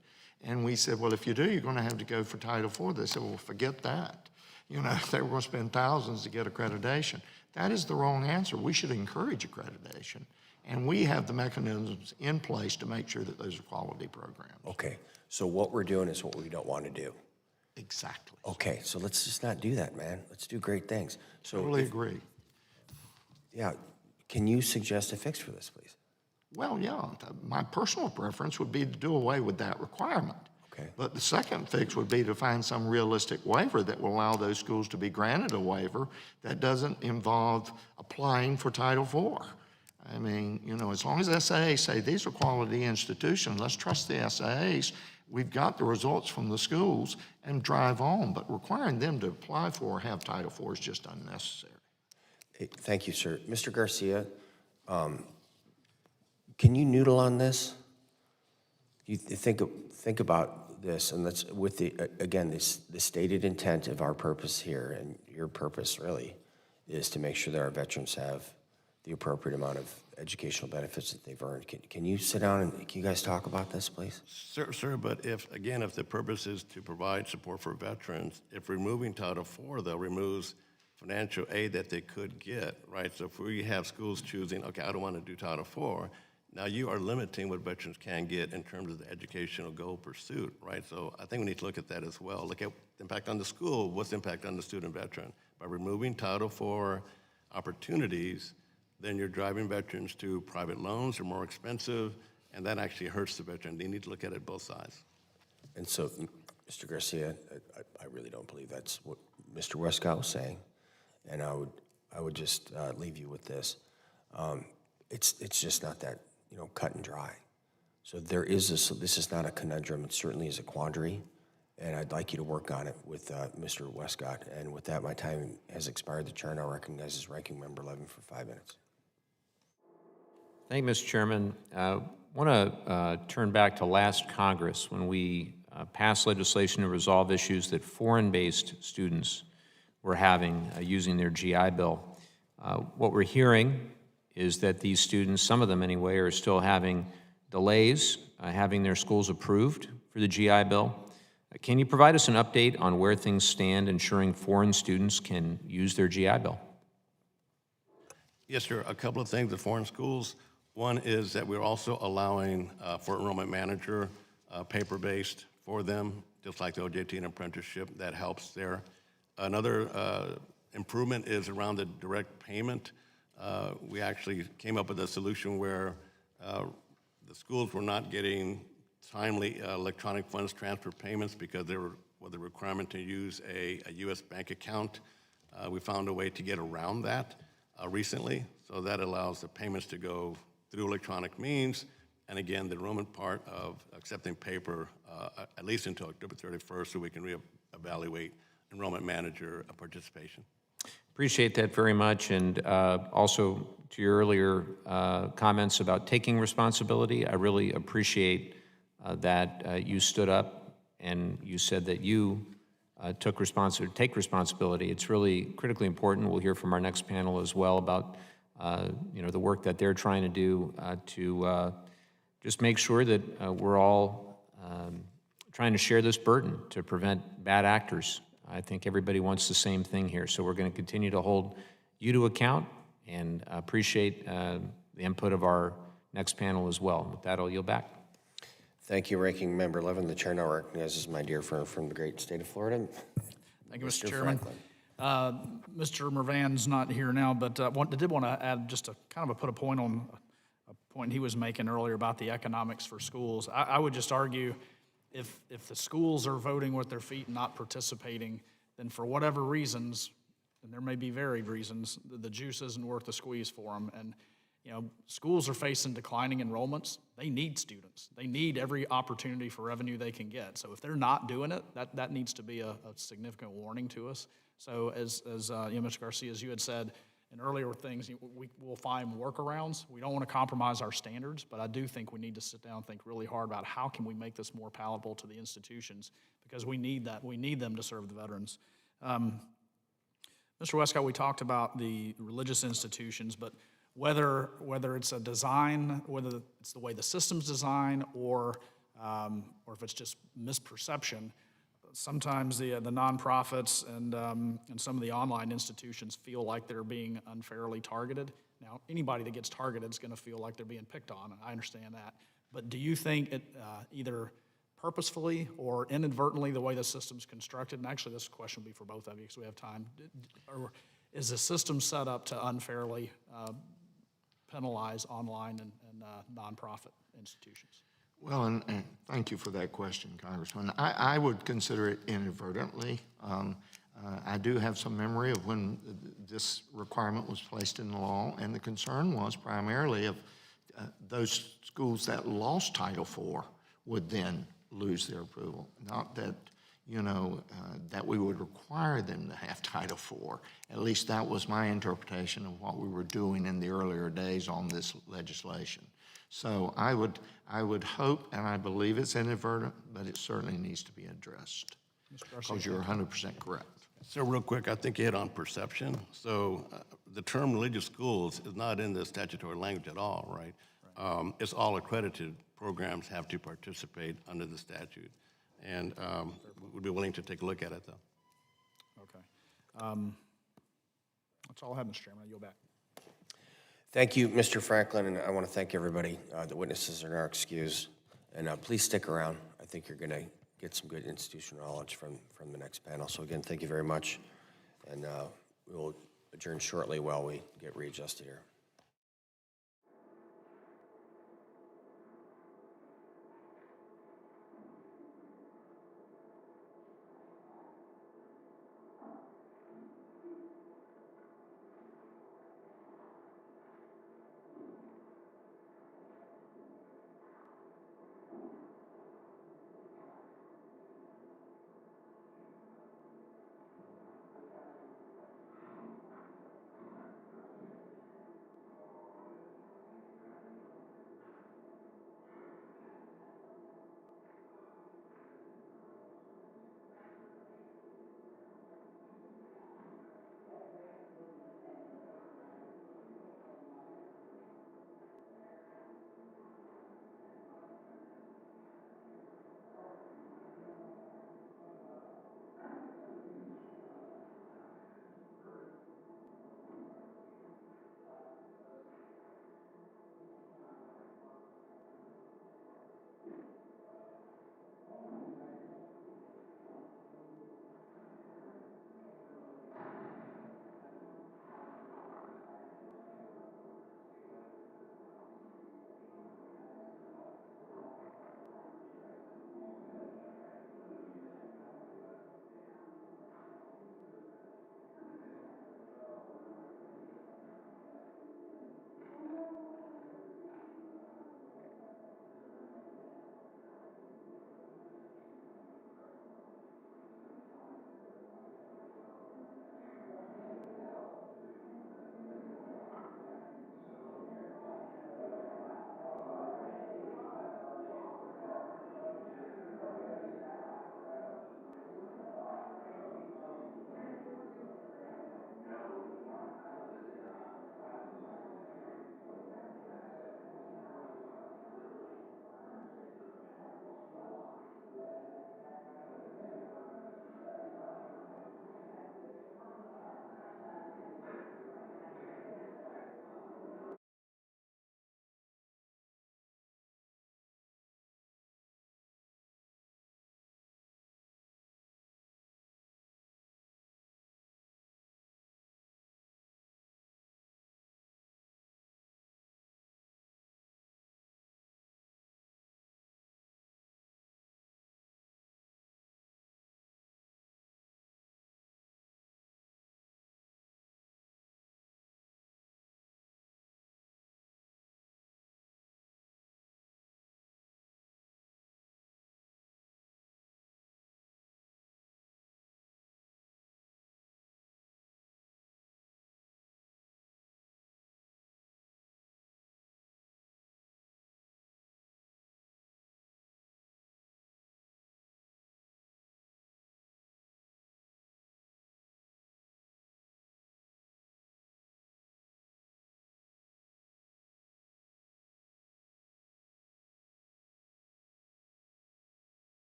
And we said, well, if you do, you're going to have to go for Title IV. They said, well, forget that. They were going to spend thousands to get accreditation. That is the wrong answer. We should encourage accreditation. And we have the mechanisms in place to make sure that those are quality programs. Okay, so what we're doing is what we don't want to do. Exactly. Okay, so let's just not do that, man. Let's do great things. So Totally agree. Yeah, can you suggest a fix for this, please? Well, yeah, my personal preference would be to do away with that requirement. Okay. But the second fix would be to find some realistic waiver that will allow those schools to be granted a waiver that doesn't involve applying for Title IV. I mean, as long as SAAs say these are quality institutions, let's trust the SAAs. We've got the results from the schools and drive on, but requiring them to apply for or have Title IV is just unnecessary. Hey, thank you, sir. Mr. Garcia, can you noodle on this? You think about this, and that's with the stated intent of our purpose here, and your purpose really is to make sure that our veterans have the appropriate amount of educational benefits that they've earned. Can you sit down and can you guys talk about this, please? Sir, but if the purpose is to provide support for veterans, if removing Title IV, though, removes financial aid that they could get, right? So if we have schools choosing, okay, I don't want to do Title IV, now you are limiting what veterans can get in terms of the educational goal pursuit, right? So I think we need to look at that as well. Look at the impact on the school, what's the impact on the student veteran? By removing Title IV opportunities, then you're driving veterans to private loans, they're more expensive, and that actually hurts the veteran. They need to look at it both sides. And so, Mr. Garcia, I really don't believe that's what Mr. Westcott was saying, and I would just leave you with this. It's just not that cut and dry. So there is this is not a conundrum. It certainly is a quandary, and I'd like you to work on it with Mr. Westcott. And with that, my time has expired. The chair now recognizes Ranking Member Levin for 5 minutes. Thank you, Mr. Chairman. I want to turn back to last Congress when we passed legislation to resolve issues that foreign-based students were having using their GI Bill. What we're hearing is that these students, some of them anyway, are still having delays, having their schools approved for the GI Bill. Can you provide us an update on where things stand ensuring foreign students can use their GI Bill? Yes, sir. A couple of things. The foreign schools, one is that we're also allowing for enrollment manager paper-based for them, just like the OJT and apprenticeship. That helps there. Another improvement is around the direct payment. We actually came up with a solution where the schools were not getting timely electronic funds transfer payments because there was a requirement to use a U.S. bank account. We found a way to get around that recently, so that allows the payments to go through electronic means. And again, the enrollment part of accepting paper at least until October 31st, so we can reevaluate enrollment manager participation. Appreciate that very much, and also to your earlier comments about taking responsibility, I really appreciate that you stood up and you said that you take responsibility. It's really critically important. We'll hear from our next panel as well about the work that they're trying to do to just make sure that we're all trying to share this burden to prevent bad actors. I think everybody wants the same thing here, so we're going to continue to hold you to account and appreciate the input of our next panel as well. With that, I'll yield back. Thank you, Ranking Member Levin. The chair now recognizes my dear friend from the great state of Florida. Thank you, Mr. Chairman. Mr. Mervan's not here now, but I did want to add just a kind of put a point on a point he was making earlier about the economics for schools. I would just argue if the schools are voting with their feet and not participating, then for whatever reasons, and there may be varied reasons, the juice isn't worth the squeeze for them. And schools are facing declining enrollments. They need students. They need every opportunity for revenue they can get. So if they're not doing it, that needs to be a significant warning to us. So as Mr. Garcia, as you had said in earlier things, we will find workarounds. We don't want to compromise our standards, but I do think we need to sit down and think really hard about how can we make this more palatable to the institutions, because we need that. We need them to serve the veterans. Mr. Westcott, we talked about the religious institutions, but whether it's a design, whether it's the way the system's designed, or if it's just misperception, sometimes the nonprofits and some of the online institutions feel like they're being unfairly targeted. Now, anybody that gets targeted is going to feel like they're being picked on, and I understand that. But do you think it either purposefully or inadvertently, the way the system's constructed, and actually this question will be for both of you because we have time, or is the system set up to unfairly penalize online and nonprofit institutions? Well, and thank you for that question, Congressman. I would consider it inadvertently. I do have some memory of when this requirement was placed in the law, and the concern was primarily of those schools that lost Title IV would then lose their approval. Not that, that we would require them to have Title IV. At least that was my interpretation of what we were doing in the earlier days on this legislation. So I would hope, and I believe it's inadvertent, but it certainly needs to be addressed, because you're 100% correct. So real quick, I think you hit on perception. So the term religious schools is not in the statutory language at all, right? It's all accredited programs have to participate under the statute. And we'd be willing to take a look at it, though. Okay. That's all I have, Mr. Chairman. I yield back. Thank you, Mr. Franklin, and I want to thank everybody. The witnesses are now excused. And please stick around. I think you're going to get some good institutional knowledge from the next panel. So again, thank you very much. And we will adjourn shortly while we get readjusted here.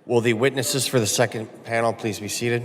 Will the witnesses for the second panel please be seated?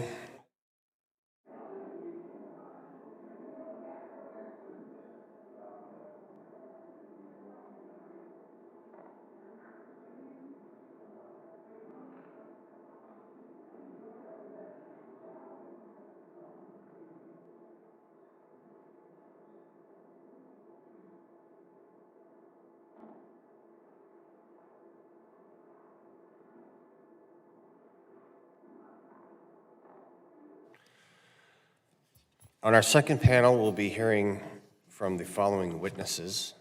On our second panel, we'll be hearing from the following witnesses.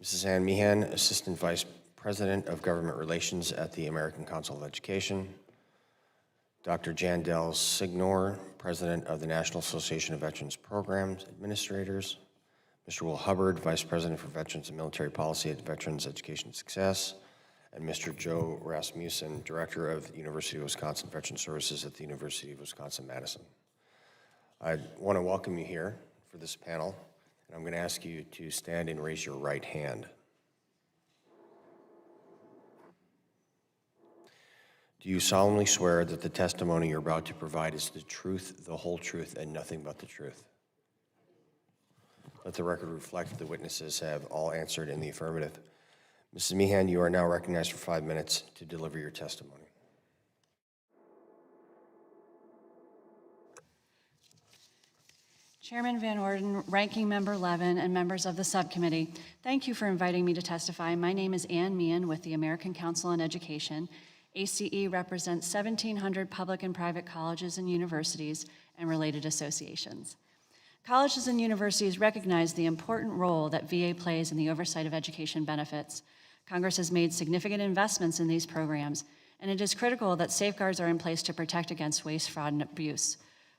Mrs. Ann Meehan, Assistant Vice President of Government Relations at the American Council of Education. Dr. Jandel Signor, President of the National Association of Veterans Programs Administrators. Mr. Will Hubbard, Vice President for Veterans and Military Policy at Veterans Education Success. And Mr. Joe Rasmussen, Director of the University of Wisconsin Veteran Services at the University of Wisconsin-Madison. I want to welcome you here for this panel, and I'm going to ask you to stand and raise your right hand. Do you solemnly swear that the testimony you're about to provide is the truth, the whole truth, and nothing but the truth? Let the record reflect that the witnesses have all answered in the affirmative. Mrs. Meehan, you are now recognized for 5 minutes to deliver your testimony. Chairman Van Orden, Ranking Member Levin, and members of the subcommittee, thank you for inviting me to testify. My name is Ann Meehan with the American Council on Education. ACE represents 1,700 public and private colleges and universities and related associations. Colleges and universities recognize the important role that VA plays in the oversight of education benefits. Congress has made significant investments in these programs, and it is critical that safeguards are in place to protect against waste, fraud, and abuse,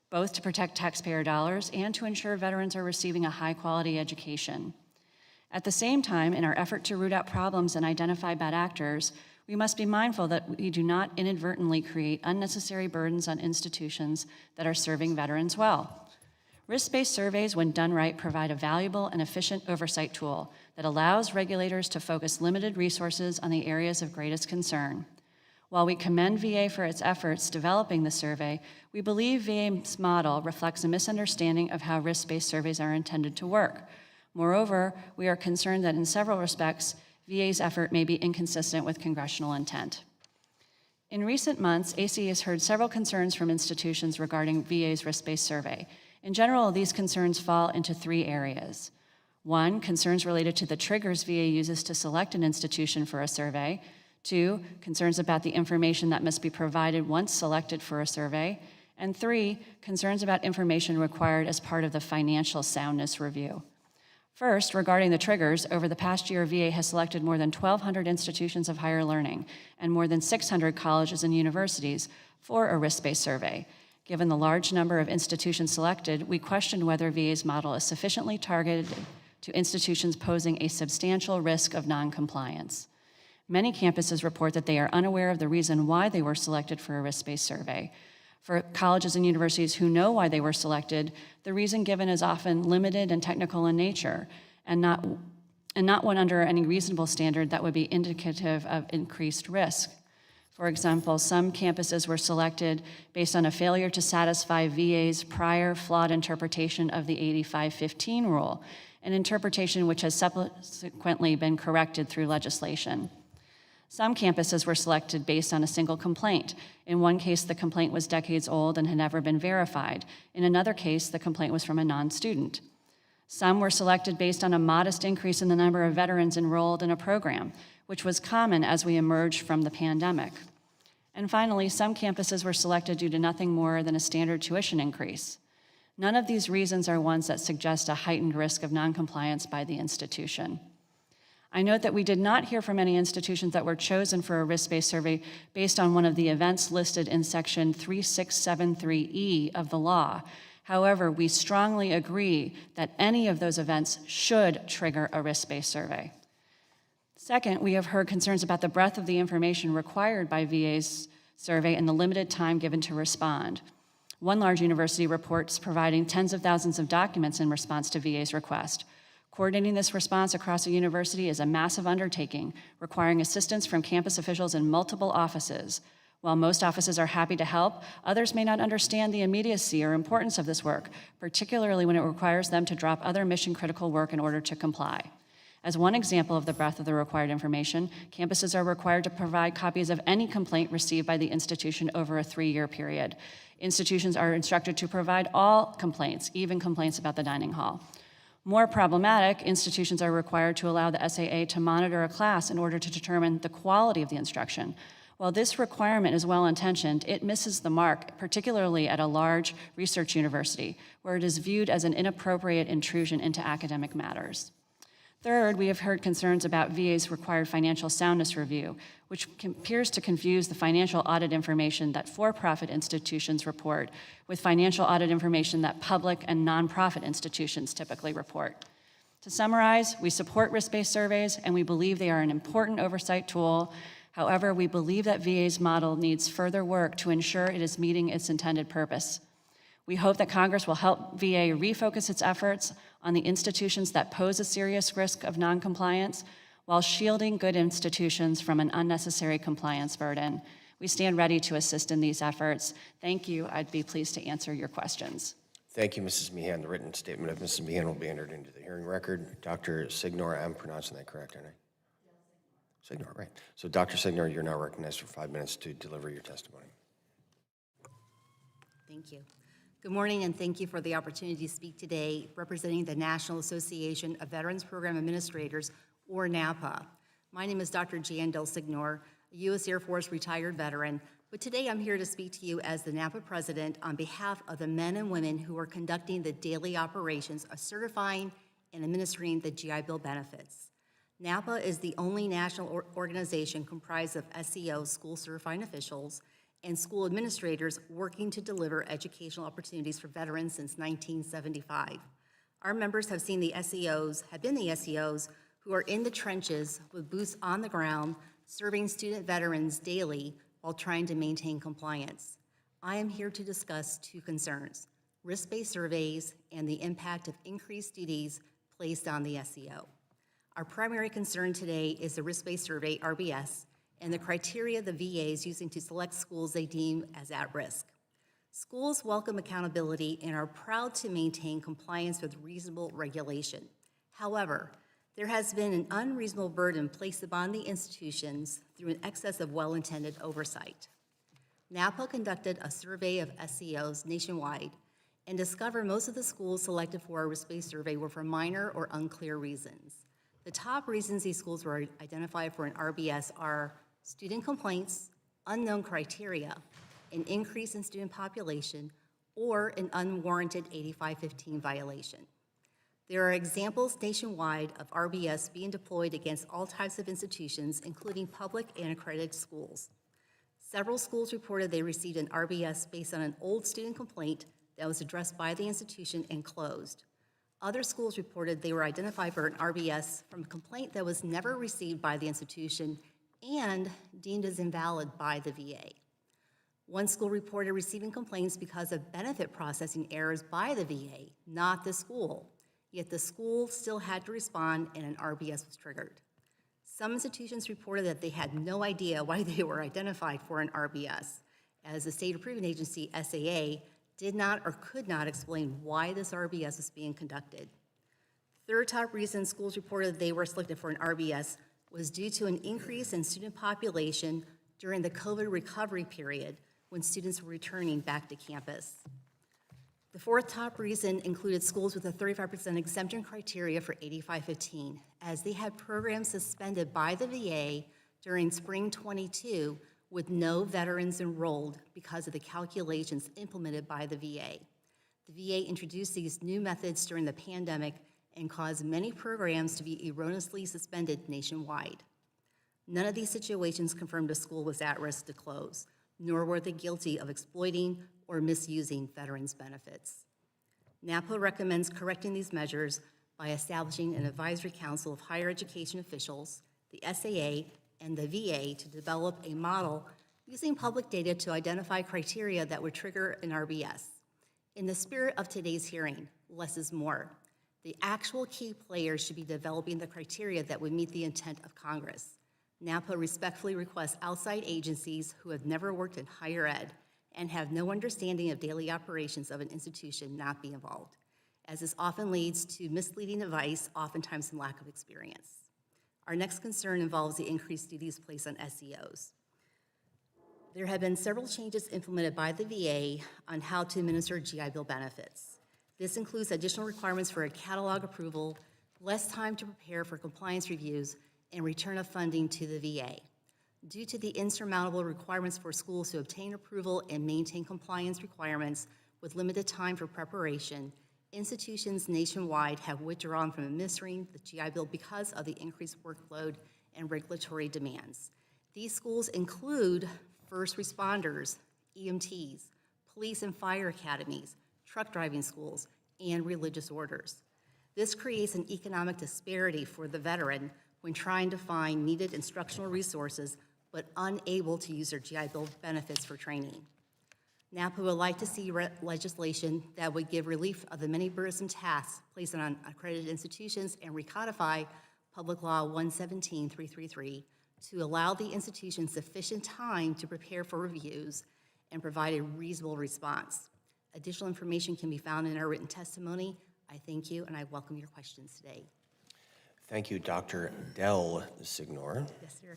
both to protect taxpayer dollars and to ensure veterans are receiving a high-quality education. At the same time, in our effort to root out problems and identify bad actors, we must be mindful that we do not inadvertently create unnecessary burdens on institutions that are serving veterans well. Risk-based surveys, when done right, provide a valuable and efficient oversight tool that allows regulators to focus limited resources on the areas of greatest concern. While we commend VA for its efforts developing the survey, we believe VA's model reflects a misunderstanding of how risk-based surveys are intended to work. Moreover, we are concerned that in several respects, VA's effort may be inconsistent with congressional intent. In recent months, ACE has heard several concerns from institutions regarding VA's risk-based survey. In general, these concerns fall into 3 areas. 1, concerns related to the triggers VA uses to select an institution for a survey. 2, concerns about the information that must be provided once selected for a survey. And 3, concerns about information required as part of the financial soundness review. First, regarding the triggers, over the past year, VA has selected more than 1,200 institutions of higher learning and more than 600 colleges and universities for a risk-based survey. Given the large number of institutions selected, we question whether VA's model is sufficiently targeted to institutions posing a substantial risk of noncompliance. Many campuses report that they are unaware of the reason why they were selected for a risk-based survey. For colleges and universities who know why they were selected, the reason given is often limited and technical in nature, and not one under any reasonable standard that would be indicative of increased risk. For example, some campuses were selected based on a failure to satisfy VA's prior flawed interpretation of the 8515 rule, an interpretation which has subsequently been corrected through legislation. Some campuses were selected based on a single complaint. In one case, the complaint was decades old and had never been verified. In another case, the complaint was from a non-student. Some were selected based on a modest increase in the number of veterans enrolled in a program, which was common as we emerged from the pandemic. And finally, some campuses were selected due to nothing more than a standard tuition increase. None of these reasons are ones that suggest a heightened risk of noncompliance by the institution. I note that we did not hear from any institutions that were chosen for a risk-based survey based on one of the events listed in Section 3673E of the law. However, we strongly agree that any of those events should trigger a risk-based survey. Second, we have heard concerns about the breadth of the information required by VA's survey and the limited time given to respond. One large university reports providing tens of thousands of documents in response to VA's request. Coordinating this response across a university is a massive undertaking, requiring assistance from campus officials in multiple offices. While most offices are happy to help, others may not understand the immediacy or importance of this work, particularly when it requires them to drop other mission-critical work in order to comply. As one example of the breadth of the required information, campuses are required to provide copies of any complaint received by the institution over a 3-year period. Institutions are instructed to provide all complaints, even complaints about the dining hall. More problematic, institutions are required to allow the SAA to monitor a class in order to determine the quality of the instruction. While this requirement is well-intentioned, it misses the mark, particularly at a large research university, where it is viewed as an inappropriate intrusion into academic matters. Third, we have heard concerns about VA's required financial soundness review, which appears to confuse the financial audit information that for-profit institutions report with financial audit information that public and nonprofit institutions typically report. To summarize, we support risk-based surveys, and we believe they are an important oversight tool. However, we believe that VA's model needs further work to ensure it is meeting its intended purpose. We hope that Congress will help VA refocus its efforts on the institutions that pose a serious risk of noncompliance while shielding good institutions from an unnecessary compliance burden. We stand ready to assist in these efforts. Thank you. I'd be pleased to answer your questions. Thank you, Mrs. Meehan. The written statement of Mrs. Meehan will be entered into the hearing record. Dr. Signor, I'm pronouncing that correct, aren't I? Signor, right. So Dr. Signor, you're now recognized for 5 minutes to deliver your testimony. Thank you. Good morning, and thank you for the opportunity to speak today representing the National Association of Veterans Program Administrators, or NAPA. My name is Dr. Jan Del Signor, a U.S. Air Force retired veteran, but today I'm here to speak to you as the NAPA president on behalf of the men and women who are conducting the daily operations of certifying and administering the GI Bill benefits. NAPA is the only national organization comprised of SEO, school certifying officials, and school administrators working to deliver educational opportunities for veterans since 1975. Our members have been the SEOs who are in the trenches with boots on the ground, serving student veterans daily while trying to maintain compliance. I am here to discuss two concerns: risk-based surveys and the impact of increased duties placed on the SEO. Our primary concern today is the risk-based survey, RBS, and the criteria the VA is using to select schools they deem as at risk. Schools welcome accountability and are proud to maintain compliance with reasonable regulation. However, there has been an unreasonable burden placed upon the institutions through an excess of well-intended oversight. NAPA conducted a survey of SEOs nationwide and discovered most of the schools selected for a risk-based survey were for minor or unclear reasons. The top reasons these schools were identified for an RBS are student complaints, unknown criteria, an increase in student population, or an unwarranted 8515 violation. There are examples nationwide of RBS being deployed against all types of institutions, including public and accredited schools. Several schools reported they received an RBS based on an old student complaint that was addressed by the institution and closed. Other schools reported they were identified for an RBS from a complaint that was never received by the institution and deemed as invalid by the VA. One school reported receiving complaints because of benefit processing errors by the VA, not the school, yet the school still had to respond and an RBS was triggered. Some institutions reported that they had no idea why they were identified for an RBS, as the state approving agency, SAA, did not or could not explain why this RBS was being conducted. Third top reason schools reported they were selected for an RBS was due to an increase in student population during the COVID recovery period when students were returning back to campus. The fourth top reason included schools with a 35% exemption criteria for 8515, as they had programs suspended by the VA during spring 22 with no veterans enrolled because of the calculations implemented by the VA. The VA introduced these new methods during the pandemic and caused many programs to be erroneously suspended nationwide. None of these situations confirmed a school was at risk to close, nor were they guilty of exploiting or misusing veterans' benefits. NAPA recommends correcting these measures by establishing an advisory council of higher education officials, the SAA, and the VA to develop a model using public data to identify criteria that would trigger an RBS. In the spirit of today's hearing, less is more. The actual key players should be developing the criteria that would meet the intent of Congress. NAPA respectfully requests outside agencies who have never worked in higher ed and have no understanding of daily operations of an institution not be involved, as this often leads to misleading advice, oftentimes from lack of experience. Our next concern involves the increased duties placed on SEOs. There have been several changes implemented by the VA on how to administer GI Bill benefits. This includes additional requirements for a catalog approval, less time to prepare for compliance reviews, and return of funding to the VA. Due to the insurmountable requirements for schools to obtain approval and maintain compliance requirements with limited time for preparation, institutions nationwide have withdrawn from administering the GI Bill because of the increased workload and regulatory demands. These schools include first responders, EMTs, police and fire academies, truck driving schools, and religious orders. This creates an economic disparity for the veteran when trying to find needed instructional resources but unable to use their GI Bill benefits for training. NAPA would like to see legislation that would give relief of the many burdensome tasks placed on accredited institutions and recodify Public Law 117-333 to allow the institution sufficient time to prepare for reviews and provide a reasonable response. Additional information can be found in our written testimony. I thank you, and I welcome your questions today. Thank you, Dr. Del Signor. Yes, sir.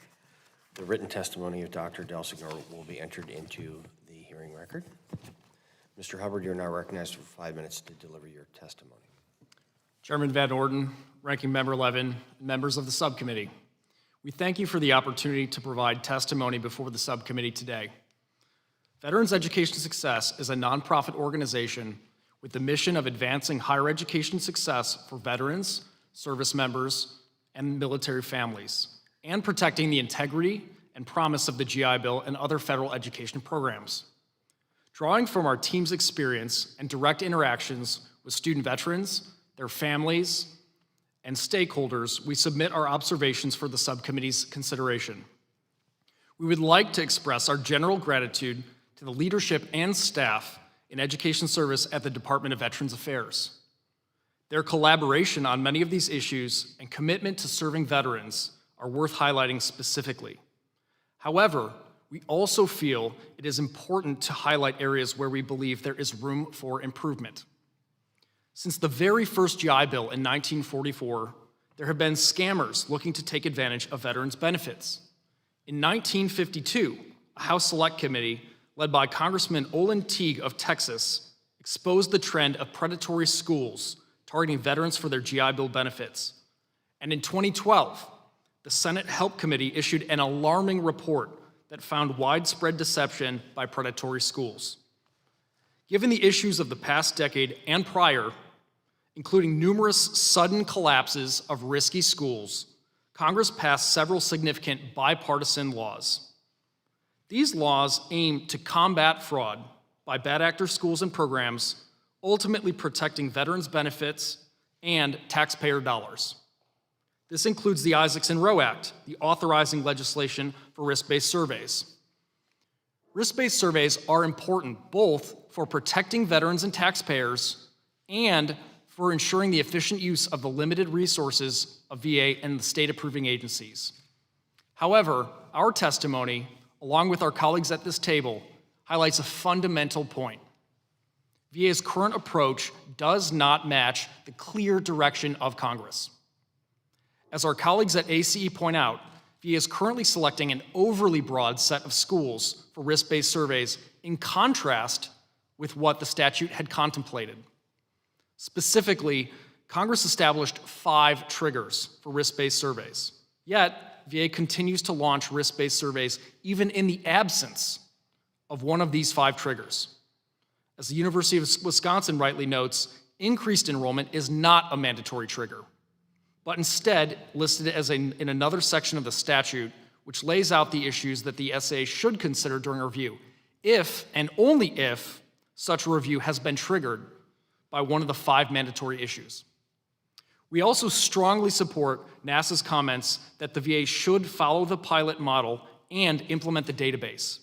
The written testimony of Dr. Del Signor will be entered into the hearing record. Mr. Hubbard, you're now recognized for 5 minutes to deliver your testimony. Chairman Van Orden, Ranking Member Levin, and members of the subcommittee, we thank you for the opportunity to provide testimony before the subcommittee today. Veterans Education Success is a nonprofit organization with the mission of advancing higher education success for veterans, service members, and military families, and protecting the integrity and promise of the GI Bill and other federal education programs. Drawing from our team's experience and direct interactions with student veterans, their families, and stakeholders, we submit our observations for the subcommittee's consideration. We would like to express our general gratitude to the leadership and staff in education service at the Department of Veterans Affairs. Their collaboration on many of these issues and commitment to serving veterans are worth highlighting specifically. However, we also feel it is important to highlight areas where we believe there is room for improvement. Since the very first GI Bill in 1944, there have been scammers looking to take advantage of veterans' benefits. In 1952, a House Select Committee led by Congressman Olin Teague of Texas exposed the trend of predatory schools targeting veterans for their GI Bill benefits. And in 2012, the Senate Help Committee issued an alarming report that found widespread deception by predatory schools. Given the issues of the past decade and prior, including numerous sudden collapses of risky schools, Congress passed several significant bipartisan laws. These laws aim to combat fraud by bad actor schools and programs, ultimately protecting veterans' benefits and taxpayer dollars. This includes the Isaacson-Roe Act, the authorizing legislation for risk-based surveys. Risk-based surveys are important both for protecting veterans and taxpayers and for ensuring the efficient use of the limited resources of VA and the state approving agencies. However, our testimony, along with our colleagues at this table, highlights a fundamental point. VA's current approach does not match the clear direction of Congress. As our colleagues at ACE point out, VA is currently selecting an overly broad set of schools for risk-based surveys in contrast with what the statute had contemplated. Specifically, Congress established 5 triggers for risk-based surveys. Yet, VA continues to launch risk-based surveys even in the absence of one of these 5 triggers. As the University of Wisconsin rightly notes, increased enrollment is not a mandatory trigger, but instead listed as in another section of the statute, which lays out the issues that the SA should consider during a review, if and only if such a review has been triggered by one of the 5 mandatory issues. We also strongly support NASA's comments that the VA should follow the pilot model and implement the database,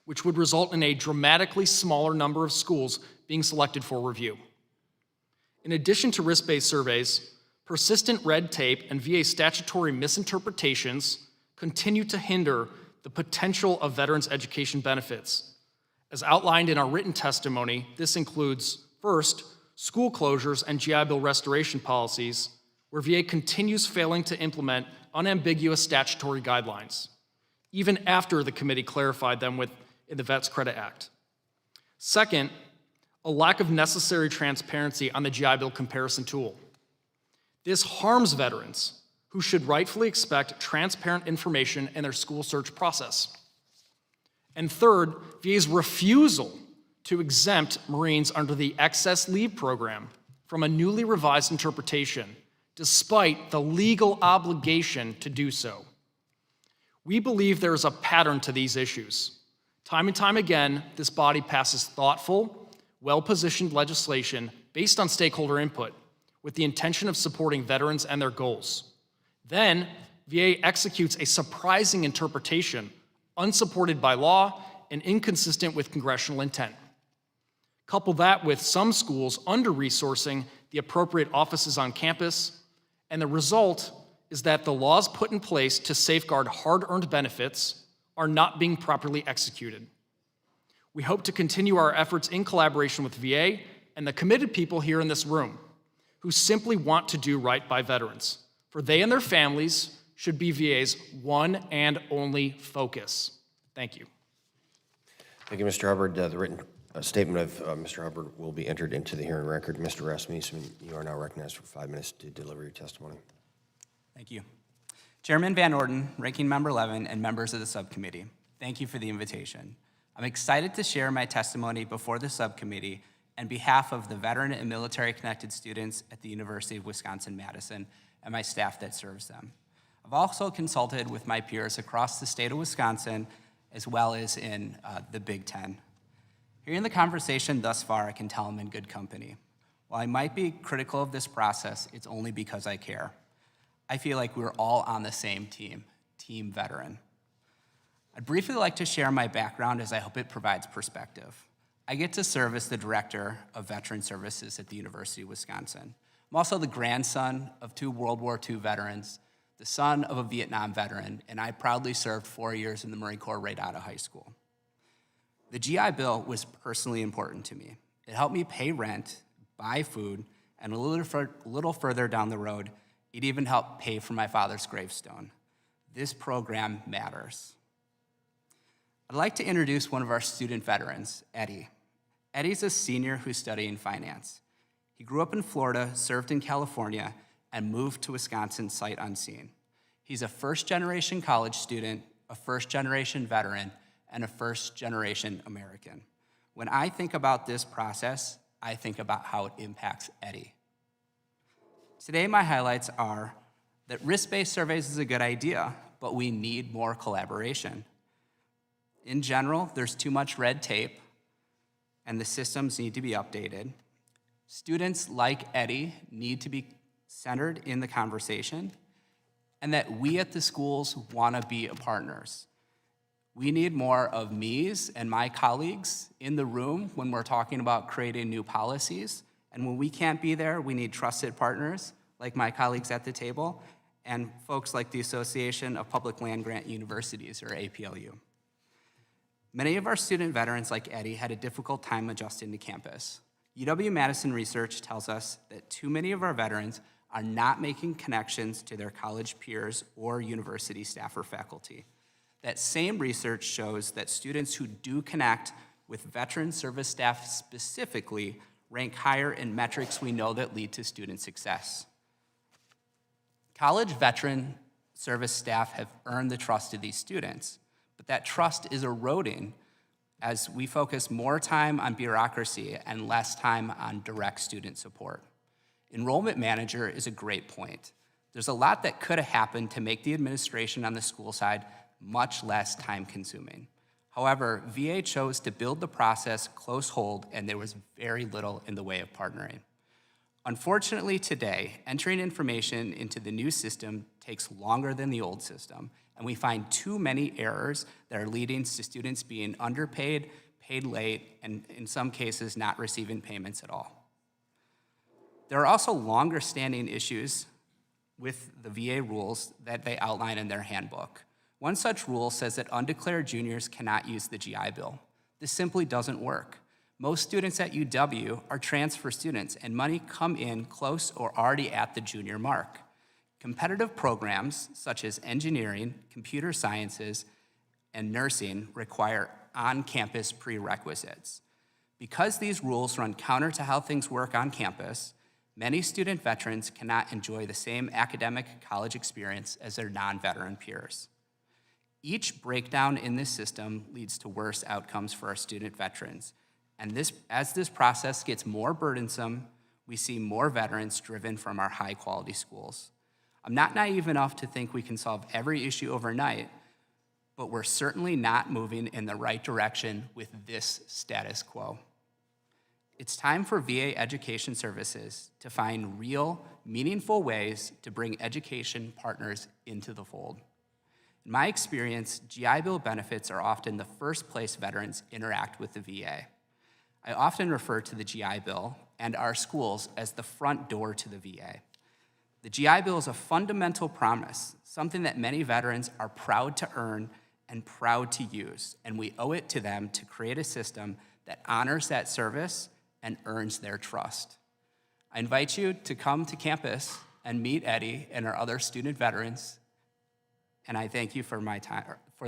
which would result in a dramatically smaller number of schools being selected for review. In addition to risk-based surveys, persistent red tape and VA statutory misinterpretations continue to hinder the potential of veterans' education benefits. As outlined in our written testimony, this includes, first, school closures and GI Bill restoration policies, where VA continues failing to implement unambiguous statutory guidelines, even after the committee clarified them in the Vets Credit Act. Second, a lack of necessary transparency on the GI Bill comparison tool. This harms veterans who should rightfully expect transparent information in their school search process. And third, VA's refusal to exempt Marines under the excess leave program from a newly revised interpretation, despite the legal obligation to do so. We believe there is a pattern to these issues. Time and time again, this body passes thoughtful, well-positioned legislation based on stakeholder input with the intention of supporting veterans and their goals. Then, VA executes a surprising interpretation, unsupported by law and inconsistent with congressional intent. Couple that with some schools under-resourcing the appropriate offices on campus, and the result is that the laws put in place to safeguard hard-earned benefits are not being properly executed. We hope to continue our efforts in collaboration with VA and the committed people here in this room who simply want to do right by veterans, for they and their families should be VA's one and only focus. Thank you. Thank you, Mr. Hubbard. The written statement of Mr. Hubbard will be entered into the hearing record. Mr. Rasmussen, you are now recognized for 5 minutes to deliver your testimony. Thank you. Chairman Van Orden, Ranking Member Levin, and members of the subcommittee, thank you for the invitation. I'm excited to share my testimony before the subcommittee on behalf of the veteran and military-connected students at the University of Wisconsin-Madison and my staff that serves them. I've also consulted with my peers across the state of Wisconsin as well as in the Big Ten. Hearing the conversation thus far, I can tell I'm in good company. While I might be critical of this process, it's only because I care. I feel like we're all on the same team, Team Veteran. I'd briefly like to share my background as I hope it provides perspective. I get to serve as the Director of Veteran Services at the University of Wisconsin. I'm also the grandson of 2 World War II veterans, the son of a Vietnam veteran, and I proudly served 4 years in the Marine Corps right out of high school. The GI Bill was personally important to me. It helped me pay rent, buy food, and a little further down the road, it even helped pay for my father's gravestone. This program matters. I'd like to introduce one of our student veterans, Eddie. Eddie's a senior who's studying finance. He grew up in Florida, served in California, and moved to Wisconsin sight unseen. He's a first-generation college student, a first-generation veteran, and a first-generation American. When I think about this process, I think about how it impacts Eddie. Today, my highlights are that risk-based surveys is a good idea, but we need more collaboration. In general, there's too much red tape, and the systems need to be updated. Students like Eddie need to be centered in the conversation, and that we at the schools want to be partners. We need more of me's and my colleagues in the room when we're talking about creating new policies. And when we can't be there, we need trusted partners like my colleagues at the table and folks like the Association of Public Land Grant Universities, or APLU. Many of our student veterans like Eddie had a difficult time adjusting to campus. UW-Madison research tells us that too many of our veterans are not making connections to their college peers or university staff or faculty. That same research shows that students who do connect with veteran service staff specifically rank higher in metrics we know that lead to student success. College veteran service staff have earned the trust of these students, but that trust is eroding as we focus more time on bureaucracy and less time on direct student support. Enrollment manager is a great point. There's a lot that could have happened to make the administration on the school side much less time-consuming. However, VA chose to build the process close hold, and there was very little in the way of partnering. Unfortunately, today, entering information into the new system takes longer than the old system, and we find too many errors that are leading to students being underpaid, paid late, and in some cases, not receiving payments at all. There are also longer-standing issues with the VA rules that they outline in their handbook. One such rule says that undeclared juniors cannot use the GI Bill. This simply doesn't work. Most students at UW are transfer students, and money come in close or already at the junior mark. Competitive programs such as engineering, computer sciences, and nursing require on-campus prerequisites. Because these rules run counter to how things work on campus, many student veterans cannot enjoy the same academic college experience as their non-veteran peers. Each breakdown in this system leads to worse outcomes for our student veterans. And as this process gets more burdensome, we see more veterans driven from our high-quality schools. I'm not naive enough to think we can solve every issue overnight, but we're certainly not moving in the right direction with this status quo. It's time for VA Education Services to find real, meaningful ways to bring education partners into the fold. In my experience, GI Bill benefits are often the first place veterans interact with the VA. I often refer to the GI Bill and our schools as the front door to the VA. The GI Bill is a fundamental promise, something that many veterans are proud to earn and proud to use, and we owe it to them to create a system that honors that service and earns their trust. I invite you to come to campus and meet Eddie and our other student veterans, and I thank you for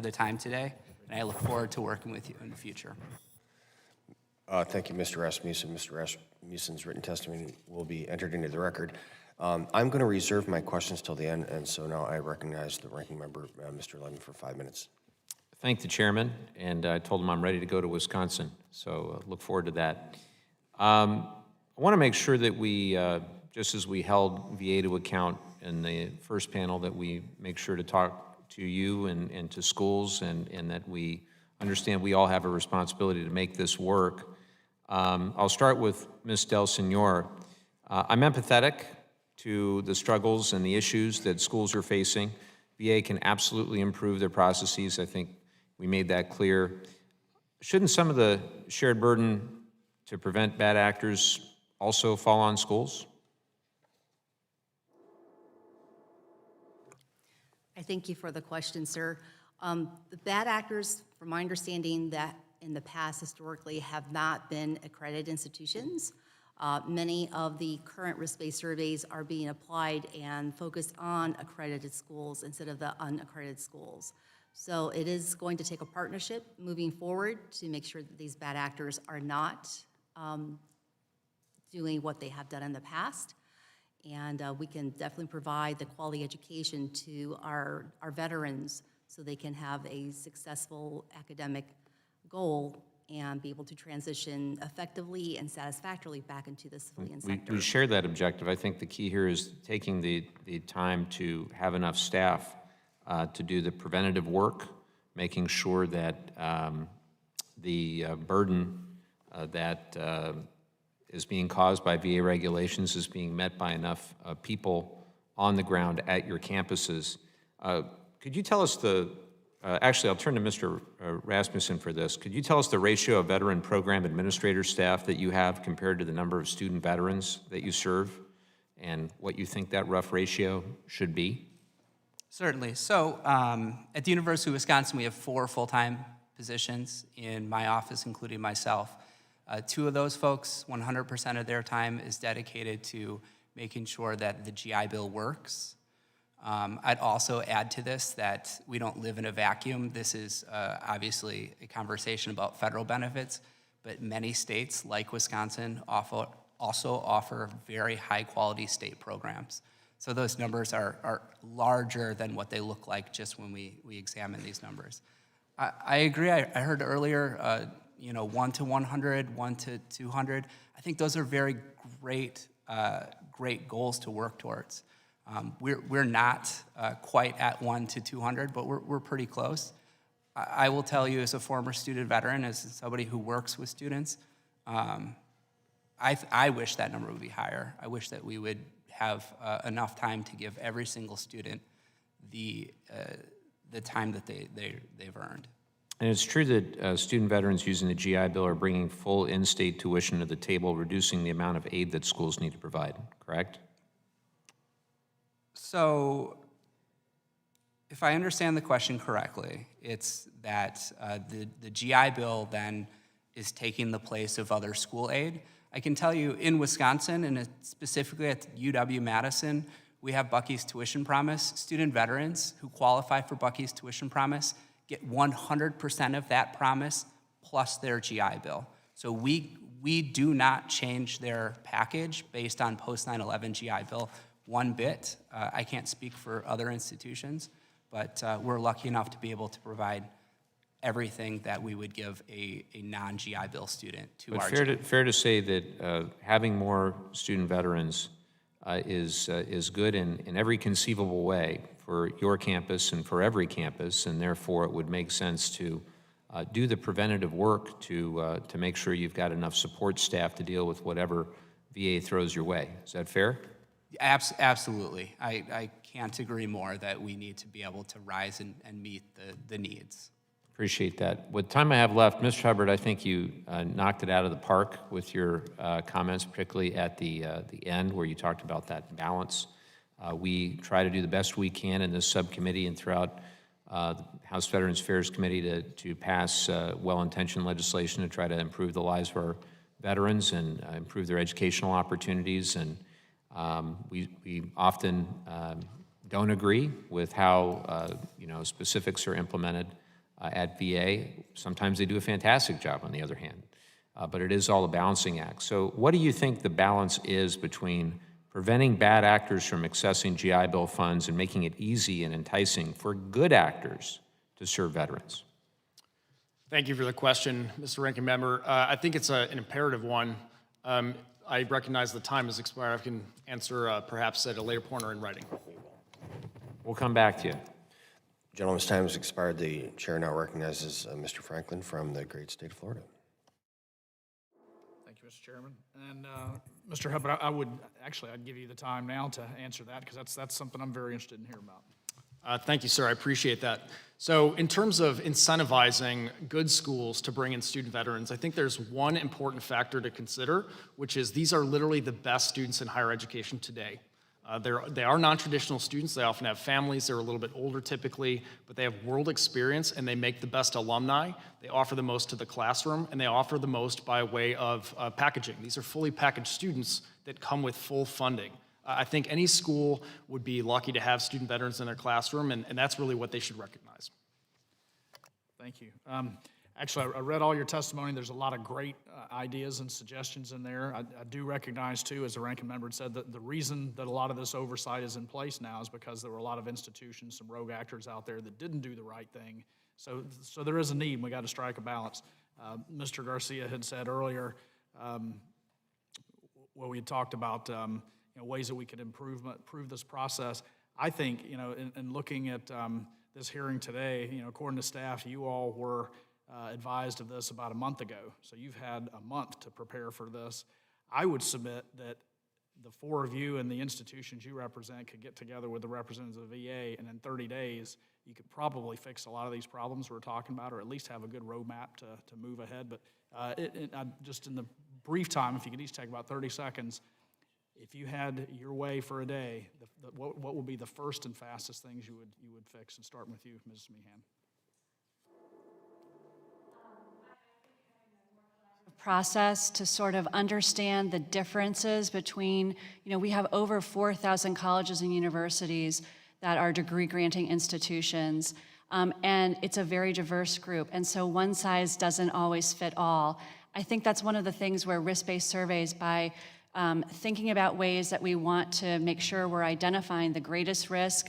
the time today, and I look forward to working with you in the future. Thank you, Mr. Rasmussen. Mr. Rasmussen's written testimony will be entered into the record. I'm going to reserve my questions till the end, and so now I recognize the ranking member, Mr. Levin, for 5 minutes. Thank the chairman, and I told him I'm ready to go to Wisconsin, so look forward to that. I want to make sure that we, just as we held VA to account in the first panel, that we make sure to talk to you and to schools, and that we understand we all have a responsibility to make this work. I'll start with Ms. Del Senor. I'm empathetic to the struggles and the issues that schools are facing. VA can absolutely improve their processes. I think we made that clear. Shouldn't some of the shared burden to prevent bad actors also fall on schools? I thank you for the question, sir. The bad actors, from my understanding, that in the past historically have not been accredited institutions. Many of the current risk-based surveys are being applied and focused on accredited schools instead of the unaccredited schools. So it is going to take a partnership moving forward to make sure that these bad actors are not doing what they have done in the past. And we can definitely provide the quality education to our veterans so they can have a successful academic goal and be able to transition effectively and satisfactorily back into the civilian sector. We share that objective. I think the key here is taking the time to have enough staff to do the preventative work, making sure that the burden that is being caused by VA regulations is being met by enough people on the ground at your campuses. Could you tell us actually, I'll turn to Mr. Rasmussen for this. Could you tell us the ratio of veteran program administrator staff that you have compared to the number of student veterans that you serve, and what you think that rough ratio should be? Certainly. So at the University of Wisconsin, we have 4 full-time positions in my office, including myself. 2 of those folks, 100% of their time is dedicated to making sure that the GI Bill works. I'd also add to this that we don't live in a vacuum. This is obviously a conversation about federal benefits, but many states, like Wisconsin, also offer very high-quality state programs. So those numbers are larger than what they look like just when we examine these numbers. I agree. I heard earlier, 1 to 100, 1 to 200. I think those are very great goals to work towards. We're not quite at 1 to 200, but we're pretty close. I will tell you, as a former student veteran, as somebody who works with students, I wish that number would be higher. I wish that we would have enough time to give every single student the time that they've earned. And it's true that student veterans using the GI Bill are bringing full in-state tuition to the table, reducing the amount of aid that schools need to provide, correct? So, if I understand the question correctly, it's that the GI Bill then is taking the place of other school aid. I can tell you in Wisconsin, and specifically at UW-Madison, we have Bucky's Tuition Promise. Student veterans who qualify for Bucky's Tuition Promise get 100% of that promise plus their GI Bill. So we do not change their package based on post 9/11 GI Bill one bit. I can't speak for other institutions, but we're lucky enough to be able to provide everything that we would give a non-GI Bill student to But our fair to say that having more student veterans is good in every conceivable way for your campus and for every campus, and therefore it would make sense to do the preventative work to make sure you've got enough support staff to deal with whatever VA throws your way. Is that fair? Absolutely. I can't agree more that we need to be able to rise and meet the needs. Appreciate that. With time I have left, Mr. Hubbard, I think you knocked it out of the park with your comments, particularly at the end where you talked about that balance. We try to do the best we can in this subcommittee and throughout the House Veterans Affairs Committee to pass well-intentioned legislation to try to improve the lives of our veterans and improve their educational opportunities. And we often don't agree with how specifics are implemented at VA. Sometimes they do a fantastic job, on the other hand, but it is all a balancing act. So what do you think the balance is between preventing bad actors from accessing GI Bill funds and making it easy and enticing for good actors to serve veterans? Thank you for the question, Mr. Ranking Member. I think it's an imperative one. I recognize the time has expired. I can answer perhaps at a later point or in writing. We'll come back to you. Gentleman's time has expired. The chair now recognizes Mr. Franklin from the great state of Florida. Thank you, Mr. Chairman. And Mr. Hubbard, I'd give you the time now to answer that because that's something I'm very interested in hearing about. Thank you, sir. I appreciate that. So in terms of incentivizing good schools to bring in student veterans, I think there's one important factor to consider, which is these are literally the best students in higher education today. They are non-traditional students. They often have families. They're a little bit older typically, but they have world experience and they make the best alumni. They offer the most to the classroom and they offer the most by way of packaging. These are fully packaged students that come with full funding. I think any school would be lucky to have student veterans in their classroom, and that's really what they should recognize. Thank you. Actually, I read all your testimony. There's a lot of great ideas and suggestions in there. I do recognize, too, as the ranking member had said, that the reason that a lot of this oversight is in place now is because there were a lot of institutions, some rogue actors out there that didn't do the right thing. So there is a need, and we got to strike a balance. Mr. Garcia had said earlier, we had talked about ways that we could improve this process. I think, in looking at this hearing today, according to staff, you all were advised of this about a month ago. So you've had a month to prepare for this. I would submit that the four of you and the institutions you represent could get together with the representatives of the VA, and in 30 days, you could probably fix a lot of these problems we're talking about, or at least have a good roadmap to move ahead. But just in the brief time, if you could each take about 30 seconds, if you had your way for a day, what would be the first and fastest things you would fix? And starting with you, Ms. Meehan. Process to sort of understand the differences between, we have over 4,000 colleges and universities that are degree-granting institutions, and it's a very diverse group, and so one size doesn't always fit all. I think that's one of the things where risk-based surveys, by thinking about ways that we want to make sure we're identifying the greatest risk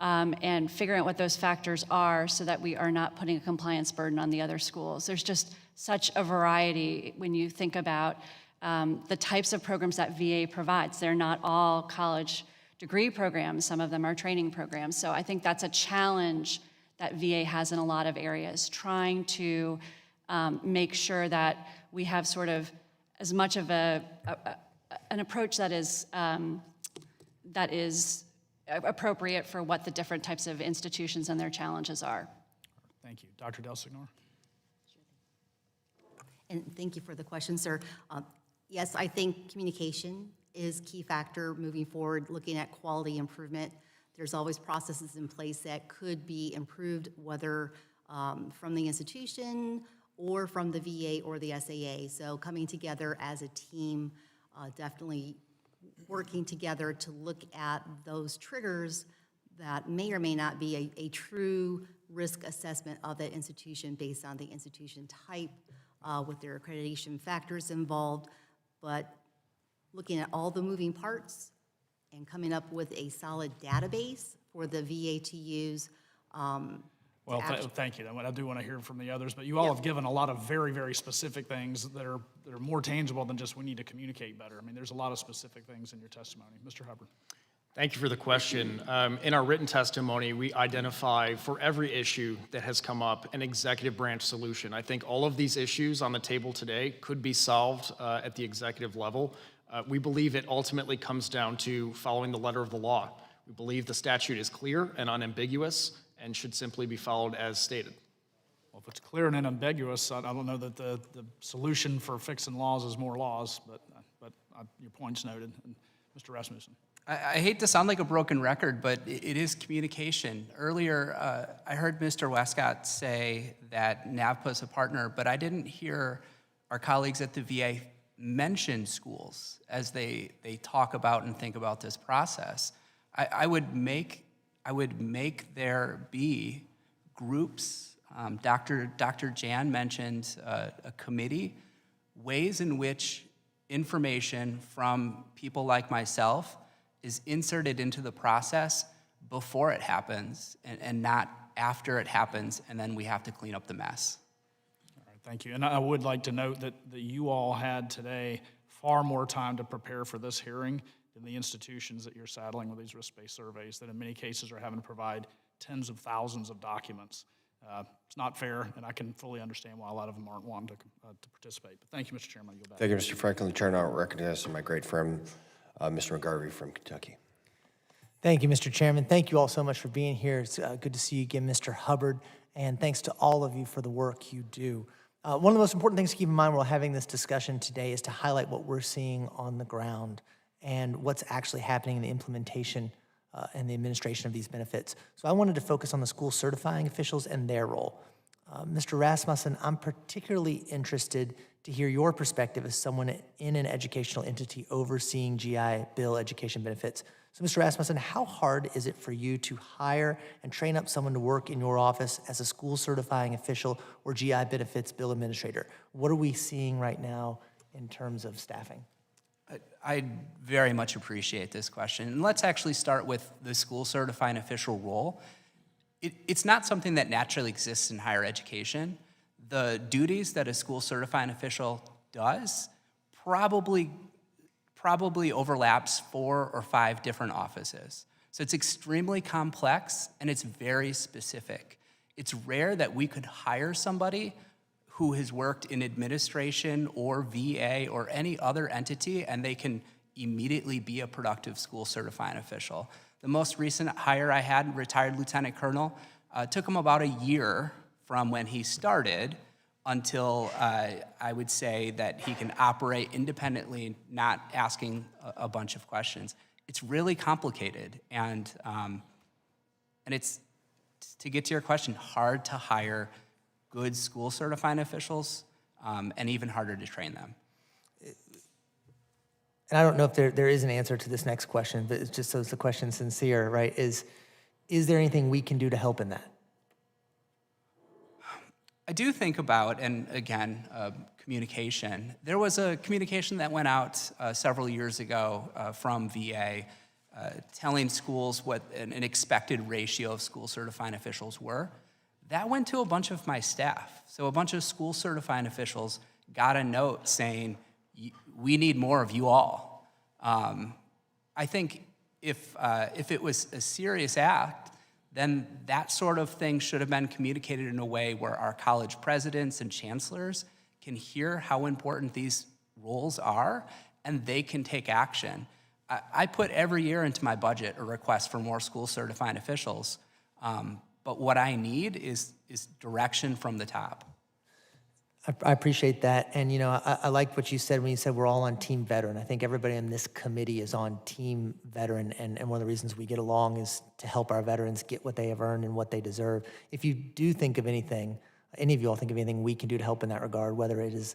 and figuring out what those factors are so that we are not putting a compliance burden on the other schools. There's just such a variety when you think about the types of programs that VA provides. They're not all college degree programs. Some of them are training programs. So I think that's a challenge that VA has in a lot of areas, trying to make sure that we have sort of as much of an approach that is appropriate for what the different types of institutions and their challenges are. Thank you. Dr. Del Signore. And thank you for the question, sir. Yes, I think communication is key factor moving forward, looking at quality improvement. There's always processes in place that could be improved, whether from the institution or from the VA or the SAA. So coming together as a team, definitely working together to look at those triggers that may or may not be a true risk assessment of that institution based on the institution type, with their accreditation factors involved, but looking at all the moving parts and coming up with a solid database for the VA to use. Well, thank you. I do want to hear from the others, but you all have given a lot of very, very specific things that are more tangible than just we need to communicate better. I mean, there's a lot of specific things in your testimony. Mr. Hubbard. Thank you for the question. In our written testimony, we identify for every issue that has come up an executive branch solution. I think all of these issues on the table today could be solved at the executive level. We believe it ultimately comes down to following the letter of the law. We believe the statute is clear and unambiguous and should simply be followed as stated. Well, if it's clear and unambiguous, I don't know that the solution for fixing laws is more laws, but your point's noted. And Mr. Rasmussen. I hate to sound like a broken record, but it is communication. Earlier, I heard Mr. Westcott say that NAVPA is a partner, but I didn't hear our colleagues at the VA mention schools as they talk about and think about this process. I would make there be groups. Dr. Jan mentioned a committee, ways in which information from people like myself is inserted into the process before it happens and not after it happens, and then we have to clean up the mess. All right, thank you. And I would like to note that you all had today far more time to prepare for this hearing than the institutions that you're saddling with these risk-based surveys that in many cases are having to provide tens of thousands of documents. It's not fair, and I can fully understand why a lot of them aren't wanting to participate. But thank you, Mr. Chairman. I'll go back. Thank you, Mr. Franklin. The chair now recognizes my great friend, Mr. McGarvey from Kentucky. Thank you, Mr. Chairman. Thank you all so much for being here. It's good to see you again, Mr. Hubbard, and thanks to all of you for the work you do. One of the most important things to keep in mind while having this discussion today is to highlight what we're seeing on the ground and what's actually happening in the implementation and the administration of these benefits. So I wanted to focus on the school certifying officials and their role. Mr. Rasmussen, I'm particularly interested to hear your perspective as someone in an educational entity overseeing GI Bill education benefits. So, Mr. Rasmussen, how hard is it for you to hire and train up someone to work in your office as a school certifying official or GI benefits bill administrator? What are we seeing right now in terms of staffing? I very much appreciate this question. And let's actually start with the school certifying official role. It's not something that naturally exists in higher education. The duties that a school certifying official does probably overlaps 4 or 5 different offices. So it's extremely complex and it's very specific. It's rare that we could hire somebody who has worked in administration or VA or any other entity and they can immediately be a productive school certifying official. The most recent hire I had, retired lieutenant colonel, took him about a year from when he started until I would say that he can operate independently, not asking a bunch of questions. It's really complicated, and it's, to get to your question, hard to hire good school certifying officials, and even harder to train them. And I don't know if there is an answer to this next question, but it's just so it's the question sincere, right? Is there anything we can do to help in that? I do think about, and again, communication. There was a communication that went out several years ago from VA telling schools what an expected ratio of school certifying officials were. That went to a bunch of my staff. So a bunch of school certifying officials got a note saying, we need more of you all. I think if it was a serious act, then that sort of thing should have been communicated in a way where our college presidents and chancellors can hear how important these roles are and they can take action. I put every year into my budget a request for more school certifying officials, but what I need is direction from the top. I appreciate that. And, you know, I liked what you said when you said we're all on Team Veteran. I think everybody in this committee is on Team Veteran. And one of the reasons we get along is to help our veterans get what they have earned and what they deserve. If you do think of anything, any of you all think of anything we can do to help in that regard, whether it is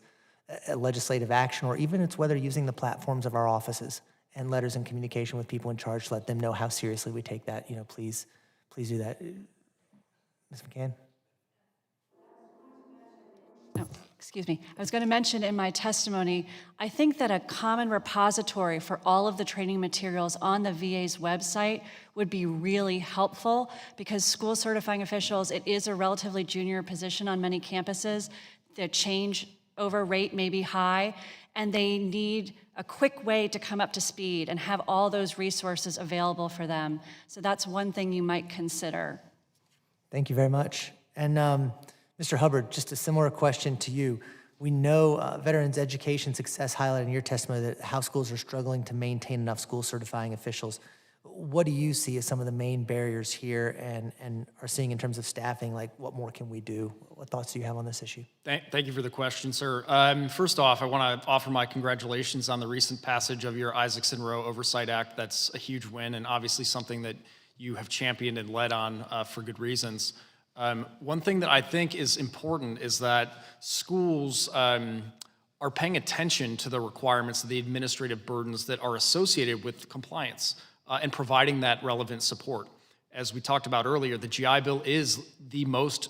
a legislative action or even it's whether using the platforms of our offices and letters and communication with people in charge to let them know how seriously we take that, you know, please do that. Ms. McCann? Oh, excuse me. I was going to mention in my testimony, I think that a common repository for all of the training materials on the VA's website would be really helpful because school certifying officials, it is a relatively junior position on many campuses. The changeover rate may be high, and they need a quick way to come up to speed and have all those resources available for them. So that's one thing you might consider. Thank you very much. And Mr. Hubbard, just a similar question to you. We know veterans education success highlighted in your testimony that how schools are struggling to maintain enough school certifying officials. What do you see as some of the main barriers here and are seeing in terms of staffing? Like, what more can we do? What thoughts do you have on this issue? Thank you for the question, sir. First off, I want to offer my congratulations on the recent passage of your Isaacson-Rowe Oversight Act. That's a huge win and obviously something that you have championed and led on for good reasons. One thing that I think is important is that schools are paying attention to the requirements of the administrative burdens that are associated with compliance and providing that relevant support. As we talked about earlier, the GI Bill is the most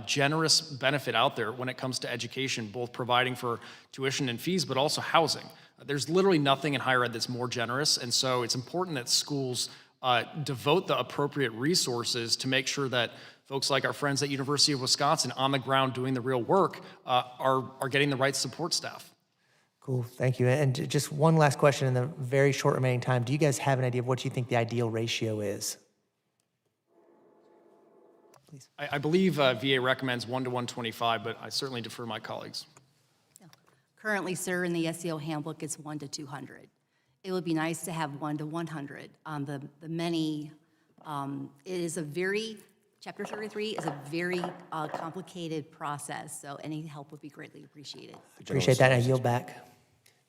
generous benefit out there when it comes to education, both providing for tuition and fees, but also housing. There's literally nothing in higher ed that's more generous, and so it's important that schools devote the appropriate resources to make sure that folks like our friends at University of Wisconsin on the ground doing the real work are getting the right support staff. Cool, thank you. And just one last question in the very short remaining time. Do you guys have an idea of what you think the ideal ratio is? Please. I believe VA recommends 1 to 125, but I certainly defer to my colleagues. Currently, sir, in the SEO handbook, it's 1 to 200. It would be nice to have 1 to 100. It is a very, Chapter 33 is a very complicated process, so any help would be greatly appreciated. Appreciate that, and I yield back.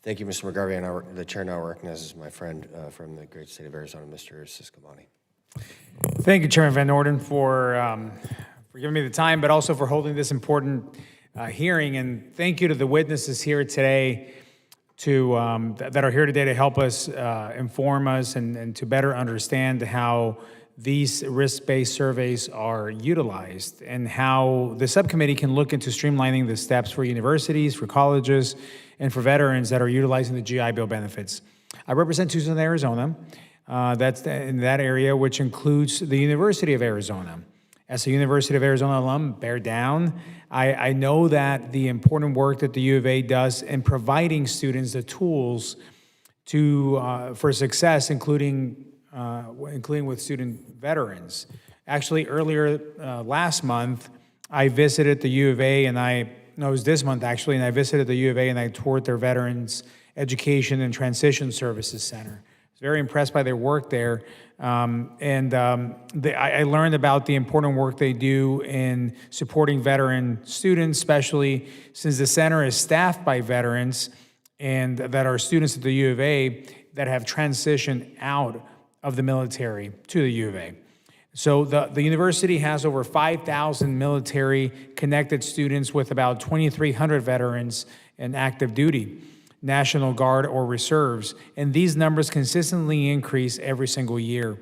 Thank you, Mr. McGarvey. And the chair now recognizes my friend from the great state of Arizona, Mr. Subcommittee. Thank you, Chairman Van Orden, for giving me the time, but also for holding this important hearing. And thank you to the witnesses here today that are here today to help us, inform us, and to better understand how these risk-based surveys are utilized and how the subcommittee can look into streamlining the steps for universities, for colleges, and for veterans that are utilizing the GI Bill benefits. I represent Tucson, Arizona. That's in that area, which includes the University of Arizona. As a University of Arizona alum, bear down. I know that the important work that the U of A does in providing students the tools for success, including with student veterans. Actually, earlier last month, I visited the U of A, it was this month actually, and I visited the U of A and I toured their Veterans Education and Transition Services Center. I was very impressed by their work there, I learned about the important work they do in supporting veteran students, especially since the center is staffed by veterans and that are students at the U of A that have transitioned out of the military to the U of A. So the university has over 5,000 military-connected students with about 2,300 veterans in active duty, National Guard or reserves, and these numbers consistently increase every single year.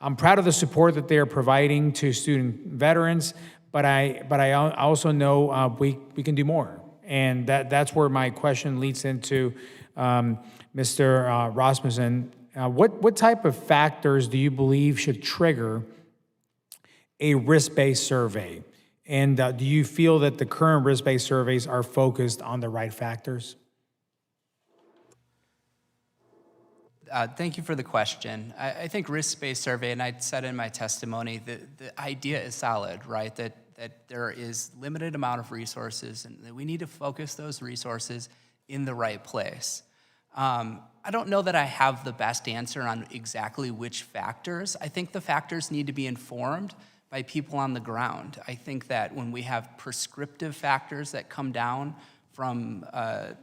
I'm proud of the support that they are providing to student veterans, but I also know we can do more, and that's where my question leads into Mr. Rasmussen. What type of factors do you believe should trigger a risk-based survey? And do you feel that the current risk-based surveys are focused on the right factors? Thank you for the question. I think risk-based survey, and I said in my testimony, the idea is solid, right? That there is limited amount of resources and that we need to focus those resources in the right place. I don't know that I have the best answer on exactly which factors. I think the factors need to be informed by people on the ground. I think that when we have prescriptive factors that come down from a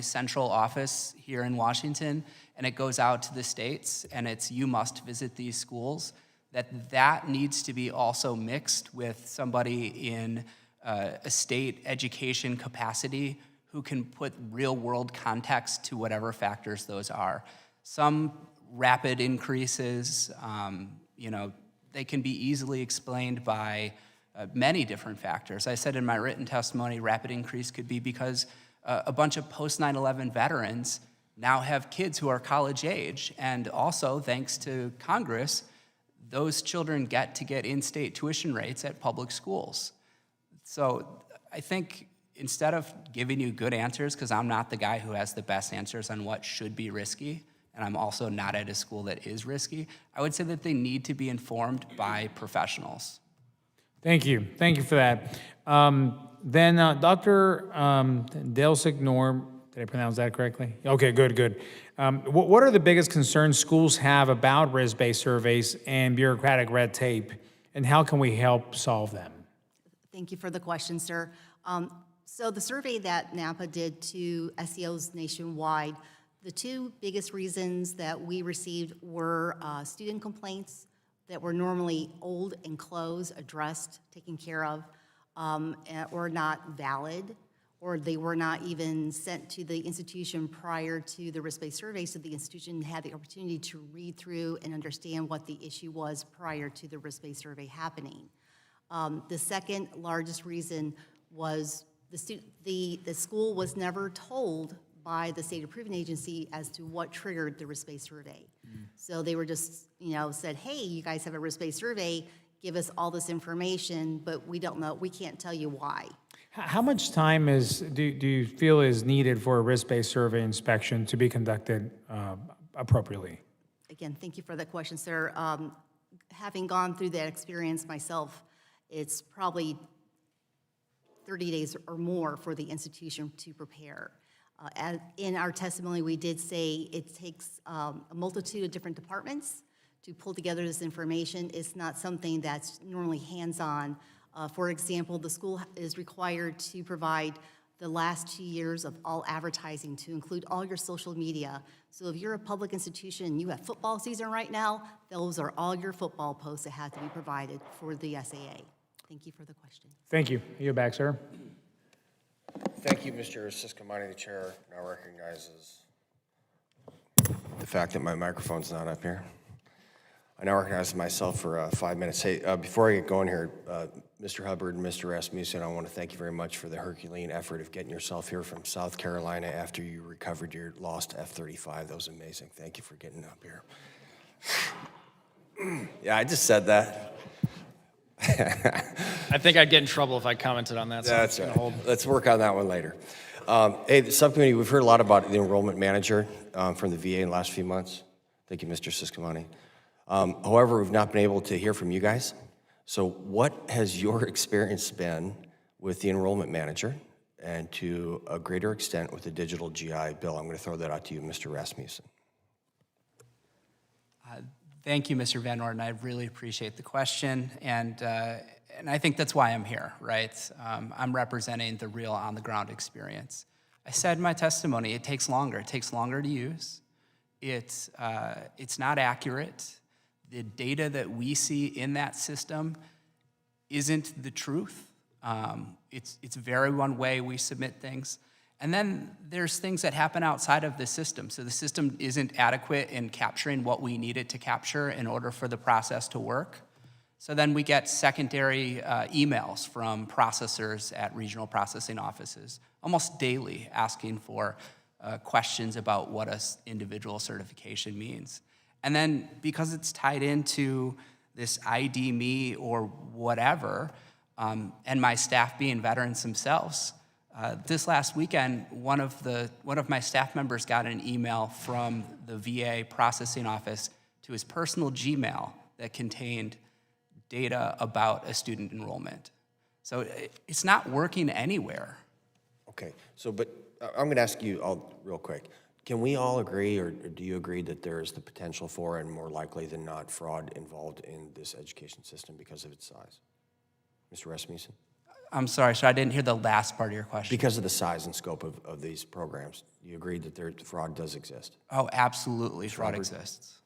central office here in Washington, and it goes out to the states, and it's you must visit these schools, that needs to be also mixed with somebody in a state education capacity who can put real-world context to whatever factors those are. Some rapid increases, they can be easily explained by many different factors. I said in my written testimony, rapid increase could be because a bunch of post-9/11 veterans now have kids who are college age, and also, thanks to Congress, those children get to get in-state tuition rates at public schools. So I think instead of giving you good answers, because I'm not the guy who has the best answers on what should be risky, and I'm also not at a school that is risky, I would say that they need to be informed by professionals. Thank you. Thank you for that. Then Dr. Delsignor, did I pronounce that correctly? Okay, good. What are the biggest concerns schools have about risk-based surveys and bureaucratic red tape, and how can we help solve them? Thank you for the question, sir. So the survey that NAPA did to SEOs nationwide, the two biggest reasons that we received were student complaints that were normally old and closed, addressed, taken care of, or not valid, or they were not even sent to the institution prior to the risk-based survey, so the institution had the opportunity to read through and understand what the issue was prior to the risk-based survey happening. The second largest reason was the school was never told by the state approving agency as to what triggered the risk-based survey. So they were just, said, hey, you guys have a risk-based survey, give us all this information, but we don't know, we can't tell you why. How much time do you feel is needed for a risk-based survey inspection to be conducted appropriately? Again, thank you for that question, sir. Having gone through that experience myself, it's probably 30 days or more for the institution to prepare. In our testimony, we did say it takes a multitude of different departments to pull together this information. It's not something that's normally hands-on. For example, the school is required to provide the last 2 years of all advertising to include all your social media. So if you're a public institution and you have football season right now, those are all your football posts that have to be provided for the SAA. Thank you for the question. Thank you. You're back, sir. Thank you, Mr. Subcommittee. The chair now recognizes the fact that my microphone's not up here. I now recognize myself for 5 minutes. Hey, before I get going here, Mr. Hubbard and Mr. Rasmussen, I want to thank you very much for the Herculean effort of getting yourself here from South Carolina after you recovered your lost F-35. That was amazing. Thank you for getting up here. Yeah, I just said that. I think I'd get in trouble if I commented on that. So That's right. Let's work on that one later. Hey, the subcommittee, we've heard a lot about the enrollment manager from the VA in the last few months. Thank you, Mr. Subcommittee. However, we've not been able to hear from you guys. So what has your experience been with the enrollment manager and to a greater extent with the digital GI bill? I'm going to throw that out to you, Mr. Rasmussen. Thank you, Mr. Van Orden. I really appreciate the question, and I think that's why I'm here, right? I'm representing the real on-the-ground experience. I said in my testimony, it takes longer. It takes longer to use. It's not accurate. The data that we see in that system isn't the truth. It's very one way we submit things. And then there's things that happen outside of the system. So the system isn't adequate in capturing what we need it to capture in order for the process to work. So then we get secondary emails from processors at regional processing offices almost daily asking for questions about what an individual certification means. And then because it's tied into this ID me or whatever, and my staff being veterans themselves, this last weekend, one of my staff members got an email from the VA processing office to his personal Gmail that contained data about a student enrollment. So it's not working anywhere. Okay, so, but I'm going to ask you all real quick. Can we all agree, or do you agree that there is the potential for, and more likely than not, fraud involved in this education system because of its size? Mr. Rasmussen? I'm sorry, sir, I didn't hear the last part of your question. Because of the size and scope of these programs, you agree that fraud does exist? Oh, absolutely, fraud Robert? exists.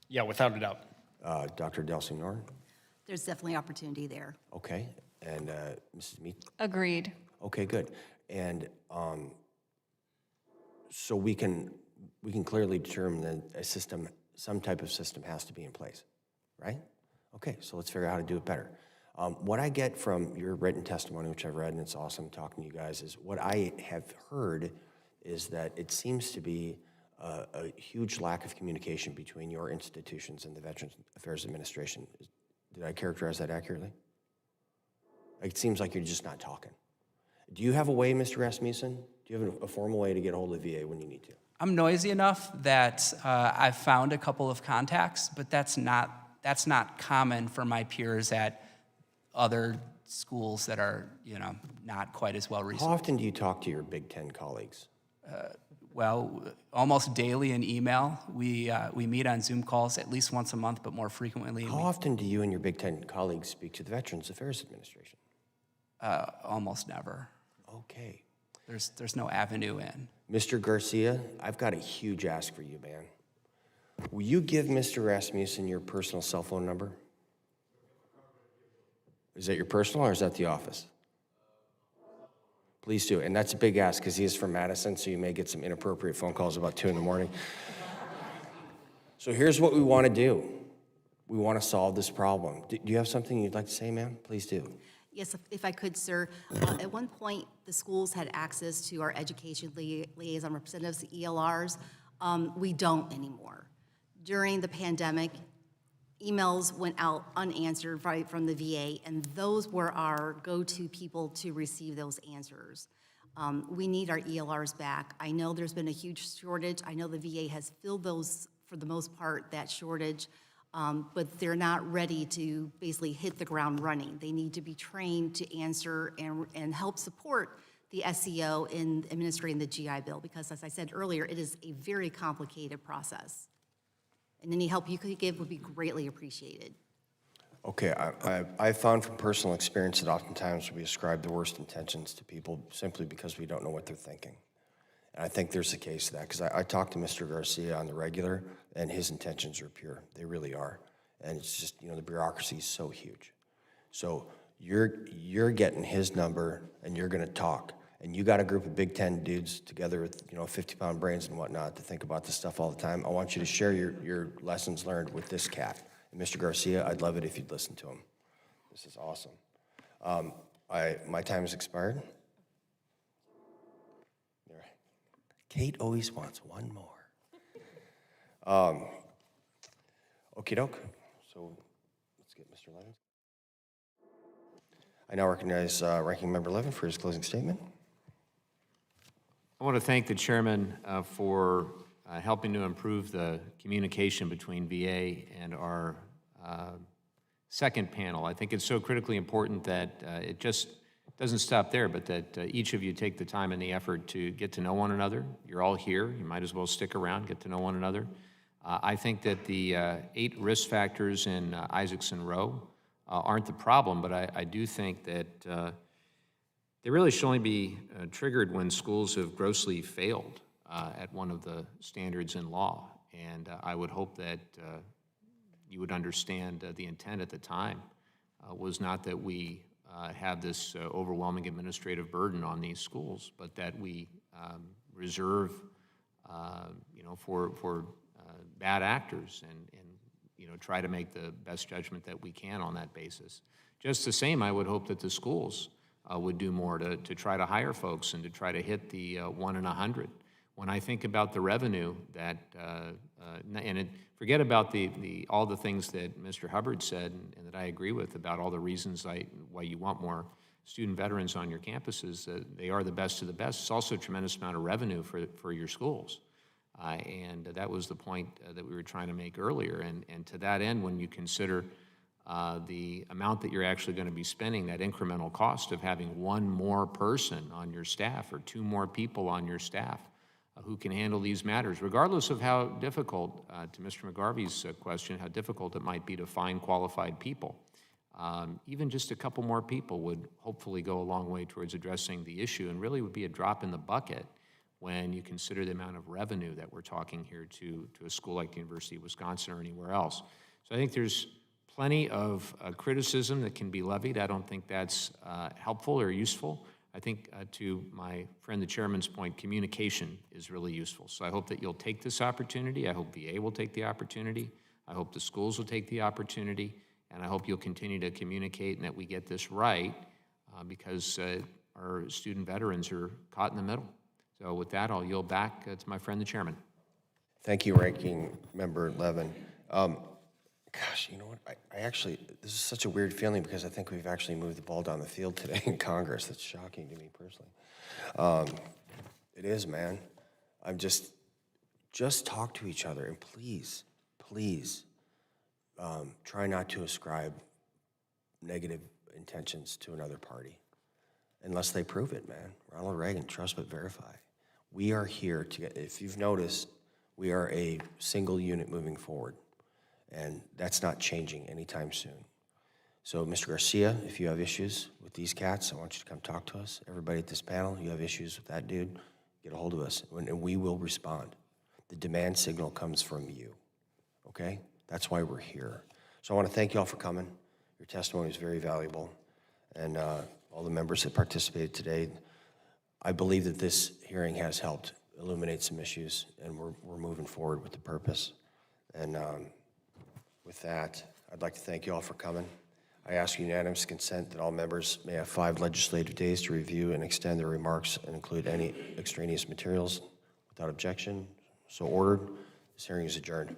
Yeah, without a doubt. Dr. Delsignor? There's definitely opportunity there. Okay, and Mrs. Mead? Agreed. Okay, good. And so we can clearly determine that a system, some type of system has to be in place, right? Okay, so let's figure out how to do it better. What I get from your written testimony, which I've read, and it's awesome talking to you guys, is what I have heard is that it seems to be a huge lack of communication between your institutions and the Veterans Affairs Administration. Did I characterize that accurately? It seems like you're just not talking. Do you have a way, Mr. Rasmussen? Do you have a formal way to get a hold of the VA when you need to? I'm noisy enough that I've found a couple of contacts, but that's not common for my peers at other schools that are, not quite as well How resourced. often do you talk to your Big Ten colleagues? Well, almost daily in email. We meet on Zoom calls at least once a month, but more frequently. How often do you and your Big Ten colleagues speak to the Veterans Affairs Administration? Almost never. Okay. There's no avenue in. Mr. Garcia, I've got a huge ask for you, man. Will you give Mr. Rasmussen your personal cell phone number? Is that your personal or is that the office? Please do. And that's a big ask because he is from Madison, so you may get some inappropriate phone calls about 2 in the morning. So here's what we want to do. We want to solve this problem. Do you have something you'd like to say, ma'am? Please do. Yes, if I could, sir. At one point, the schools had access to our education liaison representatives, the ELRs. We don't anymore. During the pandemic, emails went out unanswered right from the VA, and those were our go-to people to receive those answers. We need our ELRs back. I know there's been a huge shortage. I know the VA has filled those, for the most part, that shortage. But they're not ready to basically hit the ground running. They need to be trained to answer and help support the SEO in administering the GI Bill, because as I said earlier, it is a very complicated process. And any help you could give would be greatly appreciated. Okay, I found from personal experience that oftentimes we ascribe the worst intentions to people simply because we don't know what they're thinking. And I think there's a case to that, because I talk to Mr. Garcia on the regular, and his intentions are pure. They really are. And it's just, the bureaucracy is so huge. So you're getting his number, and you're going to talk. And you got a group of Big Ten dudes together with, 50-pound brains and whatnot to think about this stuff all the time. I want you to share your lessons learned with this cat. And Mr. Garcia, I'd love it if you'd listen to him. This is awesome. My time has expired. Kate always wants one more. Okie doke. So let's get Mr. Levin. I now recognize Ranking Member Levin for his closing statement. I want to thank the chairman for helping to improve the communication between VA and our second panel. I think it's so critically important that it just doesn't stop there, but that each of you take the time and the effort to get to know one another. You're all here. You might as well stick around, get to know one another. I think that the 8 risk factors in Isaacson Row aren't the problem, but I do think that they really should only be triggered when schools have grossly failed at one of the standards in law. And I would hope that you would understand the intent at the time was not that we have this overwhelming administrative burden on these schools, but that we reserve, for bad actors and try to make the best judgment that we can on that basis. Just the same, I would hope that the schools would do more to try to hire folks and to try to hit the 1 in 100. When I think about the revenue that, forget about all the things that Mr. Hubbard said and that I agree with about all the reasons why you want more student veterans on your campuses. They are the best of the best. It's also a tremendous amount of revenue for your schools. And that was the point that we were trying to make earlier. And to that end, when you consider the amount that you're actually going to be spending, that incremental cost of having one more person on your staff or two more people on your staff who can handle these matters, regardless of how difficult, to Mr. McGarvey's question, how difficult it might be to find qualified people. Even just a couple more people would hopefully go a long way towards addressing the issue and really would be a drop in the bucket when you consider the amount of revenue that we're talking here to a school like the University of Wisconsin or anywhere else. So I think there's plenty of criticism that can be levied. I don't think that's helpful or useful. I think to my friend the chairman's point, communication is really useful. So I hope that you'll take this opportunity. I hope VA will take the opportunity. I hope the schools will take the opportunity. And I hope you'll continue to communicate and that we get this right because our student veterans are caught in the middle. So with that, I'll yield back to my friend the chairman. Thank you, Ranking Member Levin. Gosh, you know what? I actually, this is such a weird feeling because I think we've actually moved the ball down the field today in Congress. That's shocking to me personally. It is, man. I'm just talk to each other and please, try not to ascribe negative intentions to another party unless they prove it, man. Ronald Reagan, trust but verify. We are here to get, if you've noticed, we are a single unit moving forward. And that's not changing anytime soon. So, Mr. Garcia, if you have issues with these cats, I want you to come talk to us. Everybody at this panel, you have issues with that dude, get a hold of us, and we will respond. The demand signal comes from you, okay? That's why we're here. So I want to thank you all for coming. Your testimony is very valuable. And all the members that participated today, I believe that this hearing has helped illuminate some issues, and we're moving forward with the purpose. And with that, I'd like to thank you all for coming. I ask unanimous consent that all members may have 5 legislative days to review and extend their remarks and include any extraneous materials without objection. So ordered. This hearing is adjourned.